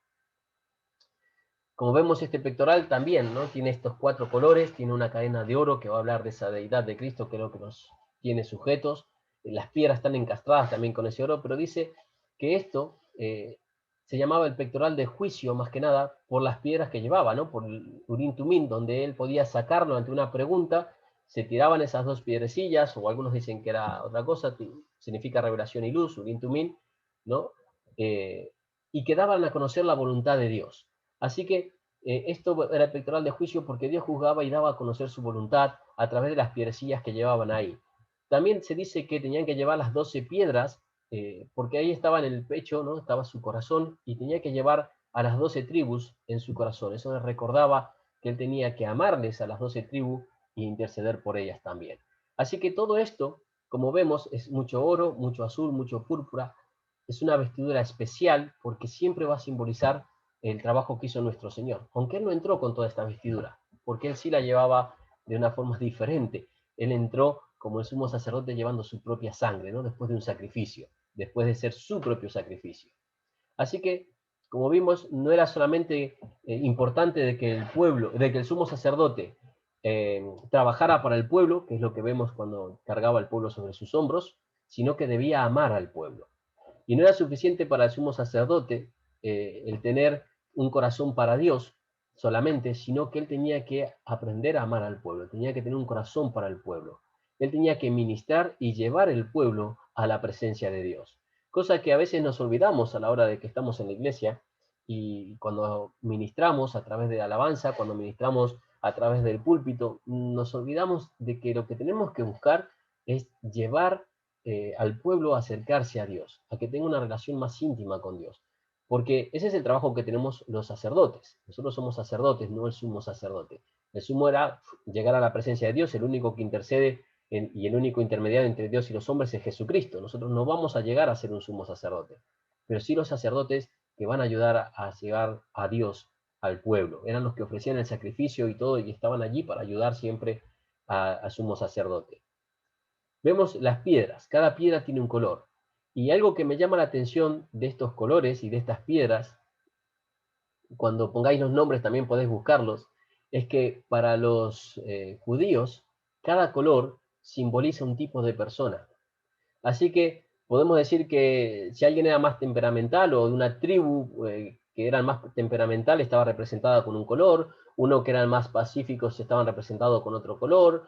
Como vemos, este pectoral también, ¿no?, tiene estos 4 colores, tiene una cadena de oro que va a hablar de esa deidad de Cristo, que es lo que nos tiene sujetos. Las piedras están encastradas también con ese oro, pero dice que esto se llamaba el pectoral de juicio, más que nada, por las piedras que llevaba, ¿no?, por el Urim Tumim, donde él podía sacarlo ante una pregunta, se tiraban esas 2 piedrecillas, o algunos dicen que era otra cosa, significa revelación y luz, Urim Tumim, ¿no?, y que daban a conocer la voluntad de Dios. Así que esto era el pectoral de juicio porque Dios juzgaba y daba a conocer su voluntad a través de las piedrecillas que llevaban ahí. También se dice que tenían que llevar las 12 piedras, porque ahí estaba en el pecho, ¿no?, estaba su corazón, y tenía que llevar a las 12 tribus en su corazón. Eso les recordaba que él tenía que amarles a las 12 tribus e interceder por ellas también. Así que todo esto, como vemos, es mucho oro, mucho azul, mucho púrpura, es una vestidura especial porque siempre va a simbolizar el trabajo que hizo nuestro Señor. Aunque Él no entró con toda esta vestidura, porque Él sí la llevaba de una forma diferente. Él entró como el sumo sacerdote llevando su propia sangre, ¿no? Después de un sacrificio, después de ser su propio sacrificio. Así que, como vimos, no era solamente importante de que el pueblo, de que el sumo sacerdote trabajara para el pueblo, que es lo que vemos cuando cargaba al pueblo sobre sus hombros, sino que debía amar al pueblo. Y no era suficiente para el sumo sacerdote el tener un corazón para Dios solamente, sino que él tenía que aprender a amar al pueblo, tenía que tener un corazón para el pueblo. Él tenía que ministrar y llevar el pueblo a la presencia de Dios. Cosa que a veces nos olvidamos a la hora de que estamos en la iglesia y cuando ministramos a través de la alabanza, cuando ministramos a través del púlpito, nos olvidamos de que lo que tenemos que buscar es llevar al pueblo a acercarse a Dios, a que tenga una relación más íntima con Dios. Porque ese es el trabajo que tenemos los sacerdotes. Nosotros somos sacerdotes, no el sumo sacerdote. El sumo era llegar a la presencia de Dios, el único que intercede y el único intermediario entre Dios y los hombres es Jesucristo. Nosotros no vamos a llegar a ser un sumo sacerdote, pero sí los sacerdotes que van a ayudar a llegar a Dios, al pueblo. Eran los que ofrecían el sacrificio y todo, y estaban allí para ayudar siempre al sumo sacerdote. Vemos las piedras, cada piedra tiene un color. Y algo que me llama la atención de estos colores y de estas piedras, cuando pongáis los nombres también podéis buscarlos, es que para los judíos, cada color simboliza un tipo de persona. Así que podemos decir que si alguien era más temperamental o de una tribu que eran más temperamental estaba representada con un color, uno que eran más pacíficos estaban representados con otro color,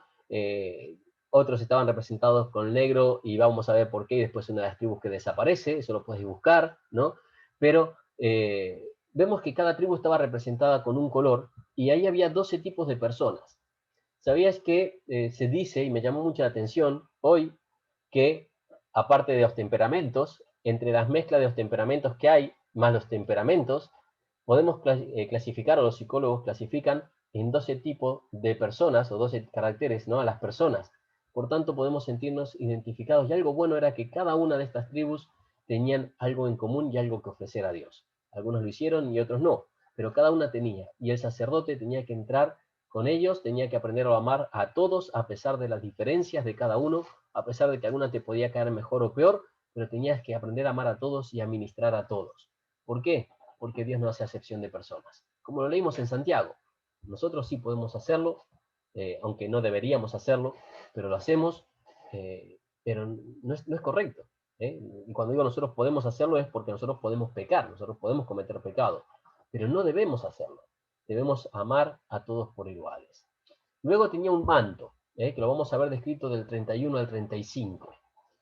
otros estaban representados con negro y vamos a ver por qué, y después una de las tribus que desaparece, eso lo podéis buscar, ¿no? Pero vemos que cada tribu estaba representada con un color y ahí había 12 tipos de personas. ¿Sabías que se dice, y me llamó mucho la atención, hoy, que aparte de los temperamentos, entre las mezclas de los temperamentos que hay, más los temperamentos, podemos clasificar, o los psicólogos clasifican en 12 tipos de personas, o 12 caracteres, ¿no? A las personas. Por tanto, podemos sentirnos identificados. Y algo bueno era que cada una de estas tribus tenían algo en común y algo que ofrecer a Dios. Algunos lo hicieron y otros no, pero cada una tenía. Y el sacerdote tenía que entrar con ellos, tenía que aprender a amar a todos a pesar de las diferencias de cada uno, a pesar de que alguna te podía caer mejor o peor, pero tenías que aprender a amar a todos y a ministrar a todos. ¿Por qué? Porque Dios no hace acepción de personas. Como lo leímos en Santiago, nosotros sí podemos hacerlo, aunque no deberíamos hacerlo, pero lo hacemos, pero no es correcto. Y cuando digo nosotros podemos hacerlo es porque nosotros podemos pecar, nosotros podemos cometer pecado, pero no debemos hacerlo. Debemos amar a todos por iguales. Luego tenía un manto, que lo vamos a ver descrito del 31 al 35.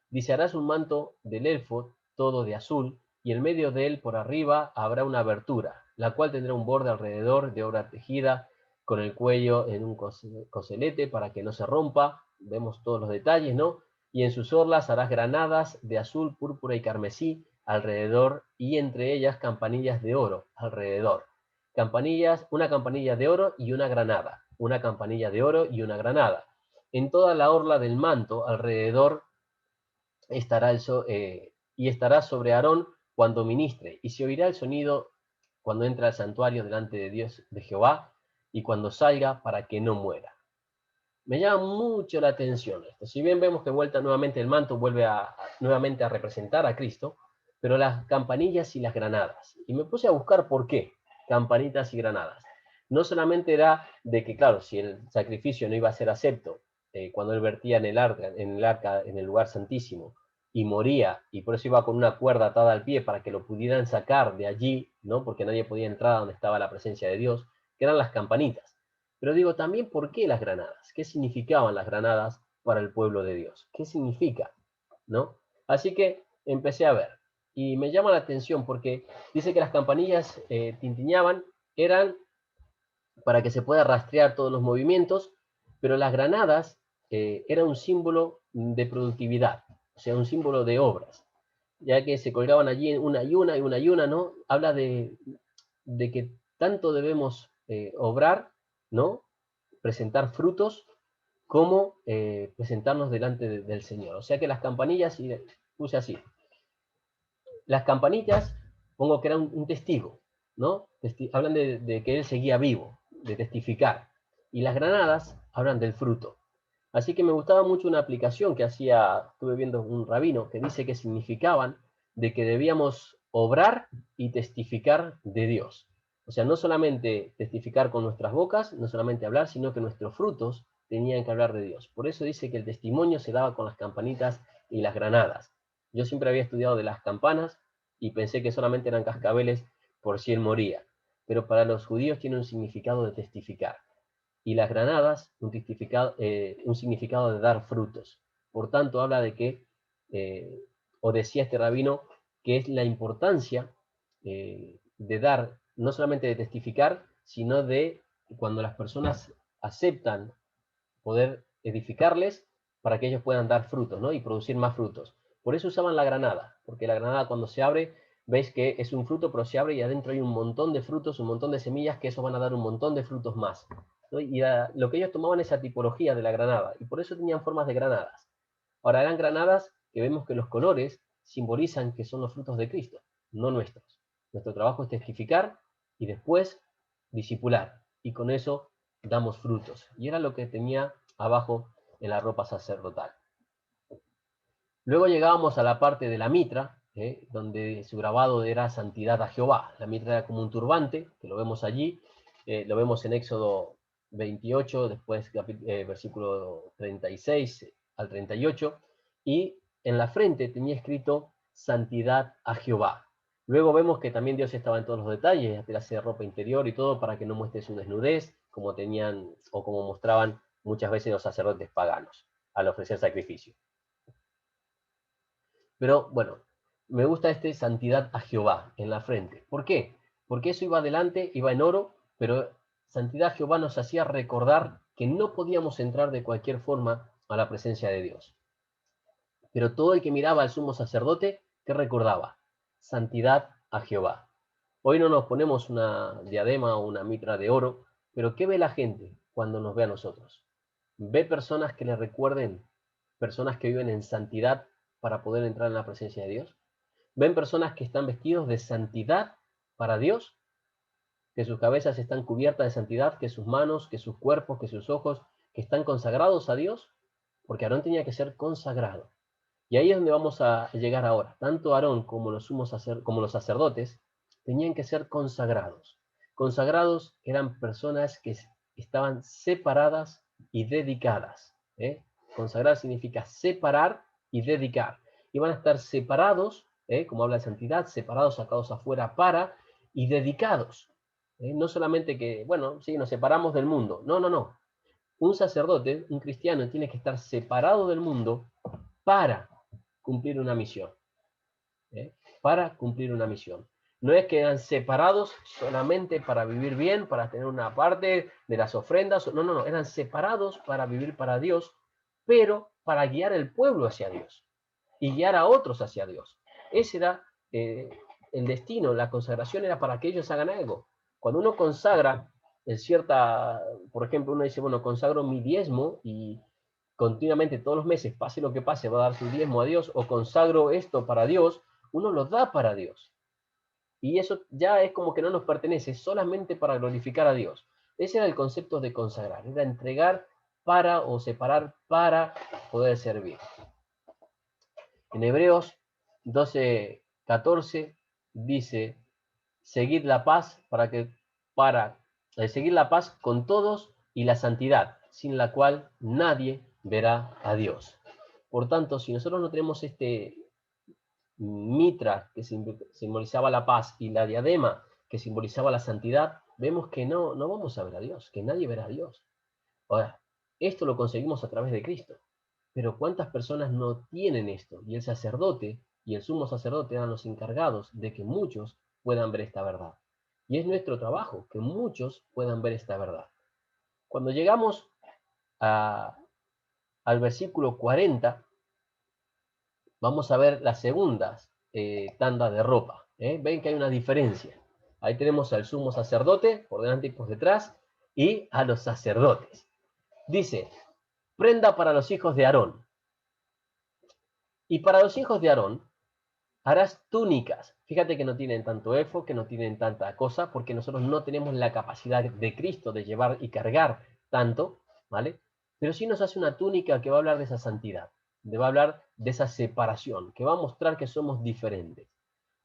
Dice, harás un manto del éfod, todo de azul, y en medio de él por arriba habrá una abertura, la cual tendrá un borde alrededor de obra tejida, con el cuello en un coselete para que no se rompa. Vemos todos los detalles, ¿no? Y en sus orlas harás granadas de azul, púrpura y carmesí alrededor, y entre ellas campanillas de oro alrededor. Campanillas, una campanilla de oro y una granada, una campanilla de oro y una granada. En toda la orla del manto alrededor estará y estará sobre Aarón cuando ministre, y se oirá el sonido cuando entra al santuario delante de Dios de Jehová, y cuando salga para que no muera. Me llama mucho la atención esto. Si bien vemos que vuelta nuevamente el manto vuelve nuevamente a representar a Cristo, pero las campanillas y las granadas. Y me puse a buscar por qué campanitas y granadas. No solamente era de que, claro, si el sacrificio no iba a ser acepto, cuando él vertía en el arca, en el lugar santísimo, y moría, y por eso iba con una cuerda atada al pie para que lo pudieran sacar de allí, ¿no? Porque nadie podía entrar donde estaba la presencia de Dios, que eran las campanitas. Pero digo también, ¿por qué las granadas? ¿Qué significaban las granadas para el pueblo de Dios? ¿Qué significa? ¿No? Así que empecé a ver. Y me llama la atención porque dice que las campanillas tintiñaban, eran para que se pueda rastrear todos los movimientos, pero las granadas eran un símbolo de productividad, o sea, un símbolo de obras, ya que se colgaban allí en una y una y una y una, ¿no? Habla de que tanto debemos obrar, ¿no? Presentar frutos, como presentarnos delante del Señor. O sea que las campanillas, y puse así, Las campanitas, pongo que era un testigo, ¿no? Hablan de que él seguía vivo, de testificar. Y las granadas hablan del fruto. Así que me gustaba mucho una aplicación que estuve viendo un rabino, que dice que significaban de que debíamos obrar y testificar de Dios. O sea, no solamente testificar con nuestras bocas, no solamente hablar, sino que nuestros frutos tenían que hablar de Dios. Por eso dice que el testimonio se daba con las campanitas y las granadas. Yo siempre había estudiado de las campanas y pensé que solamente eran cascabeles por si él moría. Pero para los judíos tiene un significado de testificar. Y las granadas, un significado de dar frutos. Por tanto, habla de que, o decía este rabino, que es la importancia de dar, no solamente de testificar, sino de cuando las personas aceptan poder edificarles para que ellos puedan dar frutos, ¿no? Y producir más frutos. Por eso usaban la granada, porque la granada cuando se abre, veis que es un fruto, pero se abre y adentro hay un montón de frutos, un montón de semillas, que eso van a dar un montón de frutos más, ¿no? Y lo que ellos tomaban esa tipología de la granada, y por eso tenían formas de granadas. Ahora, eran granadas que vemos que los colores simbolizan que son los frutos de Cristo, no nuestros. Nuestro trabajo es testificar y después discipular, y con eso damos frutos. Y era lo que tenía abajo en la ropa sacerdotal. Luego llegábamos a la parte de la mitra, donde su grabado era santidad a Jehová. La mitra era como un turbante, que lo vemos allí, lo vemos en Éxodo 28, después versículo 36 al 38, y en la frente tenía escrito santidad a Jehová. Luego vemos que también Dios estaba en todos los detalles, de hacer ropa interior y todo para que no muestre su desnudez, como tenían o como mostraban muchas veces los sacerdotes paganos al ofrecer sacrificio. Pero bueno, me gusta santidad a Jehová en la frente. ¿Por qué? Porque eso iba adelante, iba en oro, pero santidad a Jehová nos hacía recordar que no podíamos entrar de cualquier forma a la presencia de Dios. Pero todo el que miraba al sumo sacerdote, ¿qué recordaba? Santidad a Jehová. Hoy no nos ponemos una diadema o una mitra de oro, pero ¿qué ve la gente cuando nos ve a nosotros? ¿Ve personas que le recuerden, personas que viven en santidad para poder entrar en la presencia de Dios? ¿Ven personas que están vestidos de santidad para Dios? Que sus cabezas están cubiertas de santidad, que sus manos, que sus cuerpos, que sus ojos, que están consagrados a Dios, porque Aarón tenía que ser consagrado. Y ahí es donde vamos a llegar ahora. Tanto Aarón como los sacerdotes tenían que ser consagrados. Consagrados eran personas que estaban separadas y dedicadas. Consagrar significa separar y dedicar. Iban a estar separados, como habla de santidad, separados, sacados afuera para, y dedicados. No solamente que, bueno, sí, nos separamos del mundo. No, no, no. Un sacerdote, un cristiano, tiene que estar separado del mundo para cumplir una misión. Para cumplir una misión. No es que eran separados solamente para vivir bien, para tener una parte de las ofrendas. No, no, no. Eran separados para vivir para Dios, pero para guiar el pueblo hacia Dios y guiar a otros hacia Dios. Ese era el destino. La consagración era para que ellos hagan algo. Cuando uno consagra en cierta, por ejemplo, uno dice, bueno, consagro mi diezmo y continuamente todos los meses, pase lo que pase, va a dar su diezmo a Dios, o consagro esto para Dios, uno lo da para Dios. Y eso ya es como que no nos pertenece, solamente para glorificar a Dios. Ese era el concepto de consagrar, era entregar para o separar para poder servir. En Hebreos 12:14 dice, seguid la paz seguir la paz con todos y la santidad, sin la cual nadie verá a Dios. Por tanto, si nosotros no tenemos mitra que simbolizaba la paz y la diadema que simbolizaba la santidad, vemos que no vamos a ver a Dios, que nadie verá a Dios. Ahora, esto lo conseguimos a través de Cristo. Pero ¿cuántas personas no tienen esto? Y el sacerdote y el sumo sacerdote eran los encargados de que muchos puedan ver esta verdad. Y es nuestro trabajo que muchos puedan ver esta verdad. Cuando llegamos al versículo 40, vamos a ver las segundas tandas de ropa. Ven que hay una diferencia. Ahí tenemos al sumo sacerdote, por delante y por detrás, y a los sacerdotes. Dice, prenda para los hijos de Aarón. Y para los hijos de Aarón, harás túnicas. Fíjate que no tienen tanto efod, que no tienen tanta cosa, porque nosotros no tenemos la capacidad de Cristo de llevar y cargar tanto, ¿vale? Pero sí nos hace una túnica que va a hablar de esa santidad, va a hablar de esa separación, que va a mostrar que somos diferentes.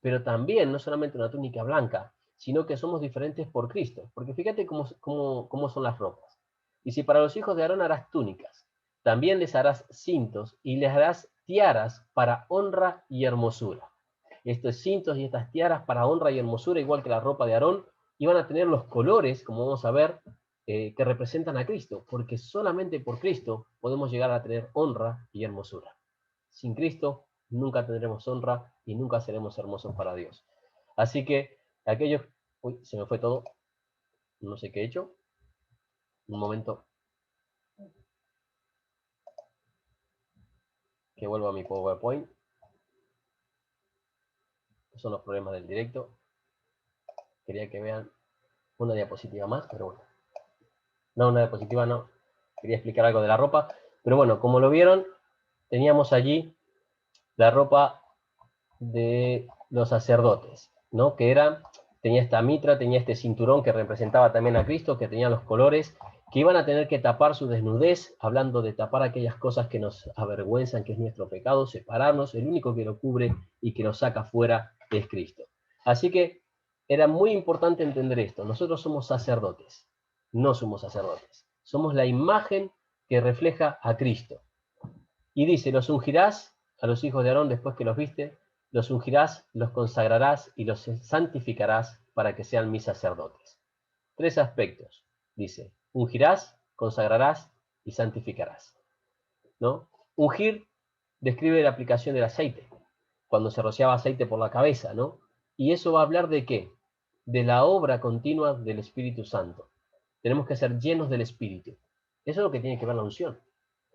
Pero también, no solamente una túnica blanca, sino que somos diferentes por Cristo. Porque fíjate cómo son las ropas. Y si para los hijos de Aarón harás túnicas, también les harás cintos y les harás tiaras para honra y hermosura. Estos cintos y estas tiaras para honra y hermosura, igual que la ropa de Aarón, iban a tener los colores, como vamos a ver, que representan a Cristo, porque solamente por Cristo podemos llegar a tener honra y hermosura. Sin Cristo nunca tendremos honra y nunca seremos hermosos para Dios. Así que aquellos... Uy, se me fue todo. No sé qué he hecho. Un momento. Que vuelva a mi PowerPoint. Estos son los problemas del directo. Quería que vean una diapositiva más, pero bueno. No, una diapositiva no. Quería explicar algo de la ropa. Pero bueno, como lo vieron, teníamos allí la ropa de los sacerdotes, ¿no? Que era, tenía esta mitra, tenía este cinturón que representaba también a Cristo, que tenía los colores, que iban a tener que tapar su desnudez, hablando de tapar aquellas cosas que nos avergüenzan, que es nuestro pecado, separarnos, el único que lo cubre y que nos saca fuera es Cristo. Así que era muy importante entender esto, nosotros somos sacerdotes, no somos sacerdotes, somos la imagen que refleja a Cristo. Y dice, los ungirás a los hijos de Aarón después que los viste, los ungirás, los consagrarás y los santificarás para que sean mis sacerdotes. Tres aspectos, dice, ungirás, consagrarás y santificarás, ¿no? Ungir describe la aplicación del aceite, cuando se rociaba aceite por la cabeza, ¿no? Y eso va a hablar de qué? De la obra continua del Espíritu Santo. Tenemos que ser llenos del Espíritu. Eso es lo que tiene que ver la unción.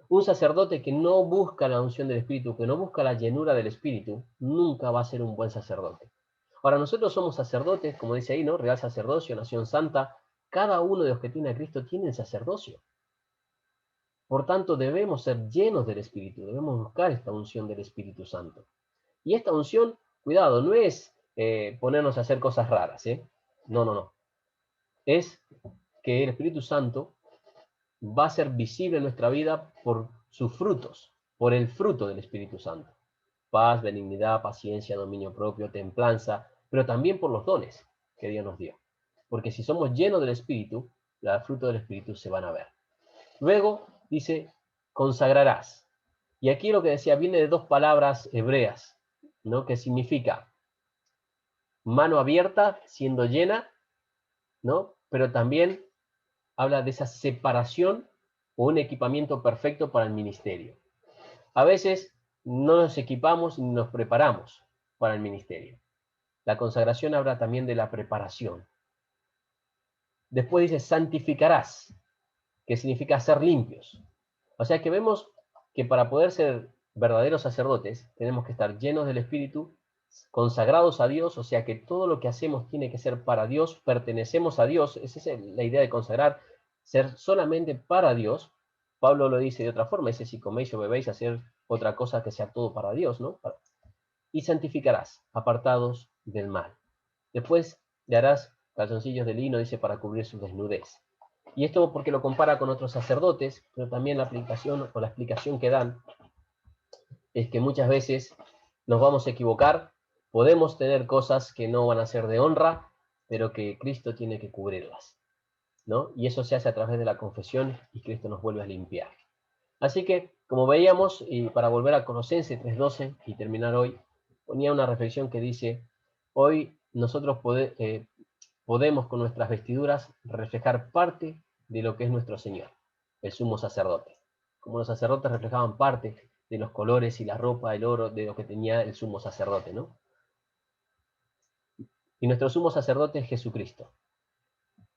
Un sacerdote que no busca la unción del Espíritu, que no busca la llenura del Espíritu, nunca va a ser un buen sacerdote. Ahora, nosotros somos sacerdotes, como dice ahí, ¿no? Real sacerdocio, nación santa. Cada uno de los que tiene a Cristo tiene el sacerdocio. Por tanto, debemos ser llenos del Espíritu, debemos buscar esta unción del Espíritu Santo. Y esta unción, cuidado, no es ponernos a hacer cosas raras, ¿eh? No, no, no. Es que el Espíritu Santo va a ser visible en nuestra vida por sus frutos, por el fruto del Espíritu Santo. Paz, benignidad, paciencia, dominio propio, templanza, pero también por los dones que Dios nos dio. Porque si somos llenos del Espíritu, los frutos del Espíritu se van a ver. Luego dice, consagrarás. Y aquí lo que decía viene de dos palabras hebreas, ¿no? Que significa mano abierta, siendo llena, ¿no? Pero también habla de esa separación o un equipamiento perfecto para el ministerio. A veces no nos equipamos ni nos preparamos para el ministerio. La consagración habla también de la preparación. Después dice santificarás, que significa ser limpios. O sea que vemos que para poder ser verdaderos sacerdotes tenemos que estar llenos del Espíritu, consagrados a Dios, o sea que todo lo que hacemos tiene que ser para Dios, pertenecemos a Dios, esa es la idea de consagrar, ser solamente para Dios. Pablo lo dice de otra forma, dice si coméis o bebéis, hacer otra cosa que sea todo para Dios, ¿no? Y santificarás, apartados del mal. Después le harás calzoncillos de lino, dice, para cubrir su desnudez. Y esto porque lo compara con otros sacerdotes, pero también la aplicación o la explicación que dan es que muchas veces nos vamos a equivocar, podemos tener cosas que no van a ser de honra, pero que Cristo tiene que cubrirlas, ¿no? Y eso se hace a través de la confesión y Cristo nos vuelve a limpiar. Así que, como veíamos, y para volver a Colosenses 3:12 y terminar hoy, ponía una reflexión que dice, hoy nosotros podemos con nuestras vestiduras reflejar parte de lo que es nuestro Señor, el sumo sacerdote. Como los sacerdotes reflejaban parte de los colores y la ropa, el oro, de lo que tenía el sumo sacerdote, ¿no? Y nuestro sumo sacerdote es Jesucristo.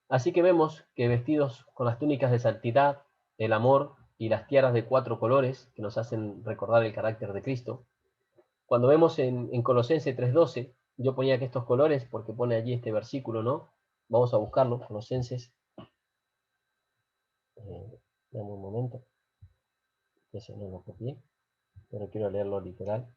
Así que vemos que vestidos con las túnicas de santidad, el amor y las tiaras de 4 colores que nos hacen recordar el carácter de Cristo. Cuando vemos en Colosenses 3:12, yo ponía que estos colores, porque pone allí este versículo, ¿no? Vamos a buscarlo, Colosenses. Dame un momento. Ese no lo copié, pero quiero leerlo literal.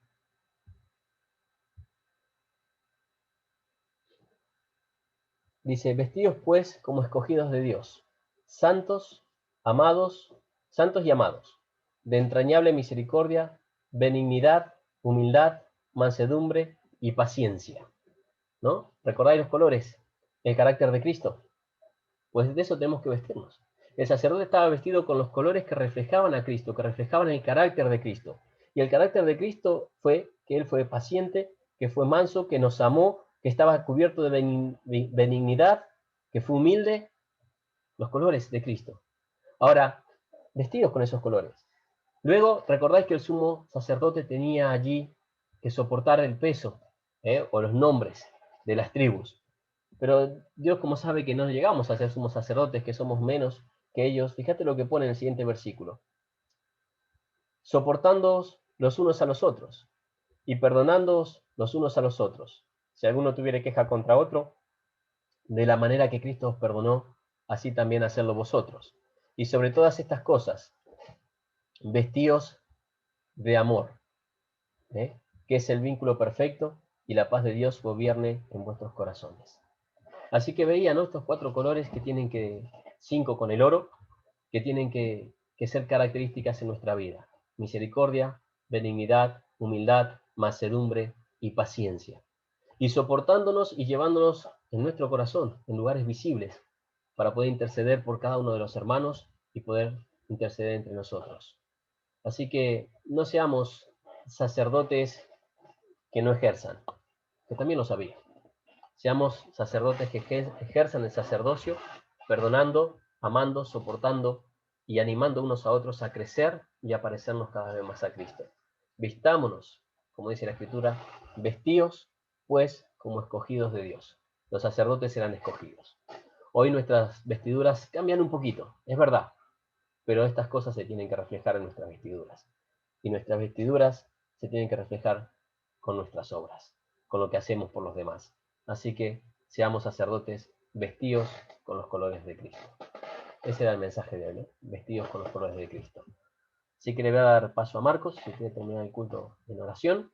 Dice, vestidos pues como escogidos de Dios, santos, amados, santos y amados, de entrañable misericordia, benignidad, humildad, mansedumbre y paciencia. ¿No? ¿Recordáis los colores? El carácter de Cristo. Pues de eso tenemos que vestirnos. El sacerdote estaba vestido con los colores que reflejaban a Cristo, que reflejaban el carácter de Cristo. Y el carácter de Cristo fue que Él fue paciente, que fue manso, que nos amó, que estaba cubierto de benignidad, que fue humilde. Los colores de Cristo. Ahora, vestidos con esos colores. Luego, recordáis que el sumo sacerdote tenía allí que soportar el peso, o los nombres de las tribus. Pero Dios, como sabe que no llegamos a ser sumos sacerdotes, que somos menos que ellos, fíjate lo que pone en el siguiente versículo. Soportándoos los unos a los otros y perdonándoos los unos a los otros. Si alguno tuviera queja contra otro, de la manera que Cristo os perdonó, así también hacerlo vosotros. Y sobre todas estas cosas, vestíos de amor, que es el vínculo perfecto, y la paz de Dios gobierne en vuestros corazones. Así que veían, ¿no?, estos 4 colores que tienen que, 5 con el oro, que tienen que ser características en nuestra vida. Misericordia, benignidad, humildad, mansedumbre y paciencia. Y soportándonos y llevándonos en nuestro corazón, en lugares visibles, para poder interceder por cada uno de los hermanos y poder interceder entre nosotros. Así que no seamos sacerdotes que no ejerzan, que también lo sabía. Seamos sacerdotes que ejerzan el sacerdocio, perdonando, amando, soportando y animando unos a otros a crecer y a parecernos cada vez más a Cristo. Vistámonos, como dice la Escritura, vestíos, pues, como escogidos de Dios. Los sacerdotes serán escogidos. Hoy nuestras vestiduras cambian un poquito, es verdad, pero estas cosas se tienen que reflejar en nuestras vestiduras. Y nuestras vestiduras se tienen que reflejar con nuestras obras, con lo que hacemos por los demás. Así que seamos sacerdotes vestidos con los colores de Cristo. Ese era el mensaje de hoy, ¿no? Vestidos con los colores de Cristo. Así que le voy a dar paso a Marcos, si quiere terminar el culto en oración.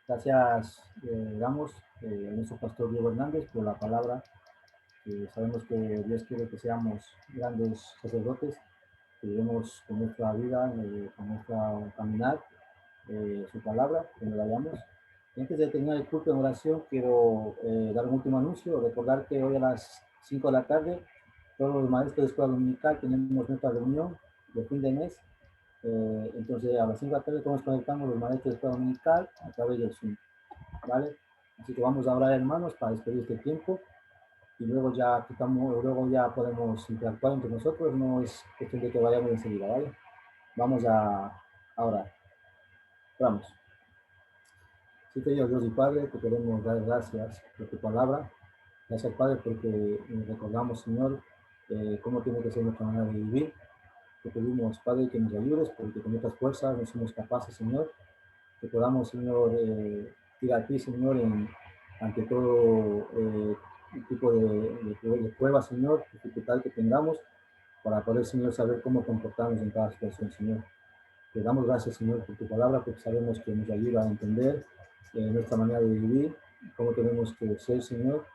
Gracias, damos a nuestro pastor Diego Hernández por la palabra. Sabemos que Dios quiere que seamos grandes sacerdotes, que vivamos con nuestra vida, con nuestra caminar, su palabra, que nos vayamos. Y antes de terminar el culto en oración, quiero dar un último anuncio, recordar que hoy a las 5 de la tarde, todos los maestros de escuela dominical tenemos nuestra reunión de fin de mes. Entonces, a las 5 de la tarde todos conectamos los maestros de escuela dominical a través del Zoom, ¿vale? Así que vamos a orar, hermanos, para despedir este tiempo y luego ya podemos interactuar entre nosotros, no es cuestión de que vayamos enseguida, ¿vale? Vamos a orar. Vamos. Sí, Señor Dios y Padre, te queremos dar gracias por tu palabra. Gracias, Padre, porque recordamos, Señor, cómo tiene que ser nuestra manera de vivir. Te pedimos, Padre, que nos ayudes, porque con nuestras fuerzas no somos capaces, Señor, que podamos, Señor, ir a ti, Señor, ante todo tipo de pruebas, Señor, dificultad que tengamos, para poder, Señor, saber cómo comportarnos en cada situación, Señor. Te damos gracias, Señor, por tu palabra, porque sabemos que nos ayuda a entender nuestra manera de vivir, cómo tenemos que ser, Señor.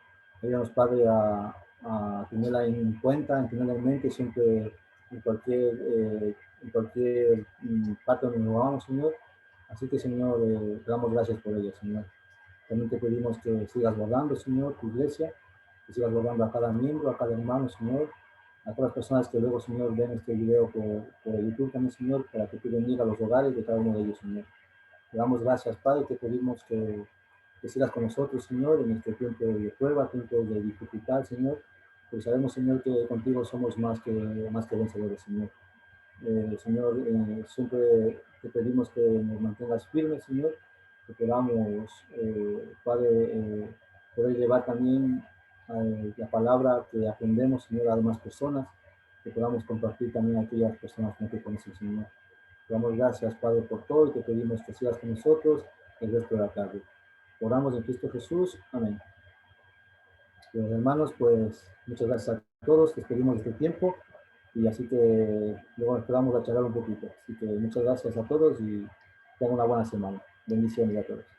Ayúdanos, Padre, a tenerla en cuenta, a tenerla en mente siempre en cualquier parte donde nos vamos, Señor. Así que, Señor, te damos gracias por ella, Señor. También te pedimos que sigas guardando, Señor, tu iglesia, que sigas guardando a cada miembro, a cada hermano, Señor, a todas las personas que luego, Señor, ven este video por YouTube también, Señor, para que tú bendiga los hogares de cada uno de ellos, Señor. Te damos gracias, Padre, te pedimos que sigas con nosotros, Señor, en este tiempo de prueba, tiempo de dificultad, Señor, porque sabemos, Señor, que contigo somos más que vencedores, Señor. Señor, siempre te pedimos que nos mantengas firmes, Señor, que podamos, Padre, poder llevar también la palabra que aprendemos, Señor, a demás personas, que podamos compartir también a aquellas personas que no te conocen, Señor. Te damos gracias, Padre, por todo y te pedimos que sigas con nosotros el resto de la tarde. Oramos en Cristo Jesús. Amén. Hermanos, pues muchas gracias a todos. Despedimos este tiempo y así que luego nos quedamos a charlar un poquito. Así que muchas gracias a todos y tengan una buena semana. Bendiciones a todos.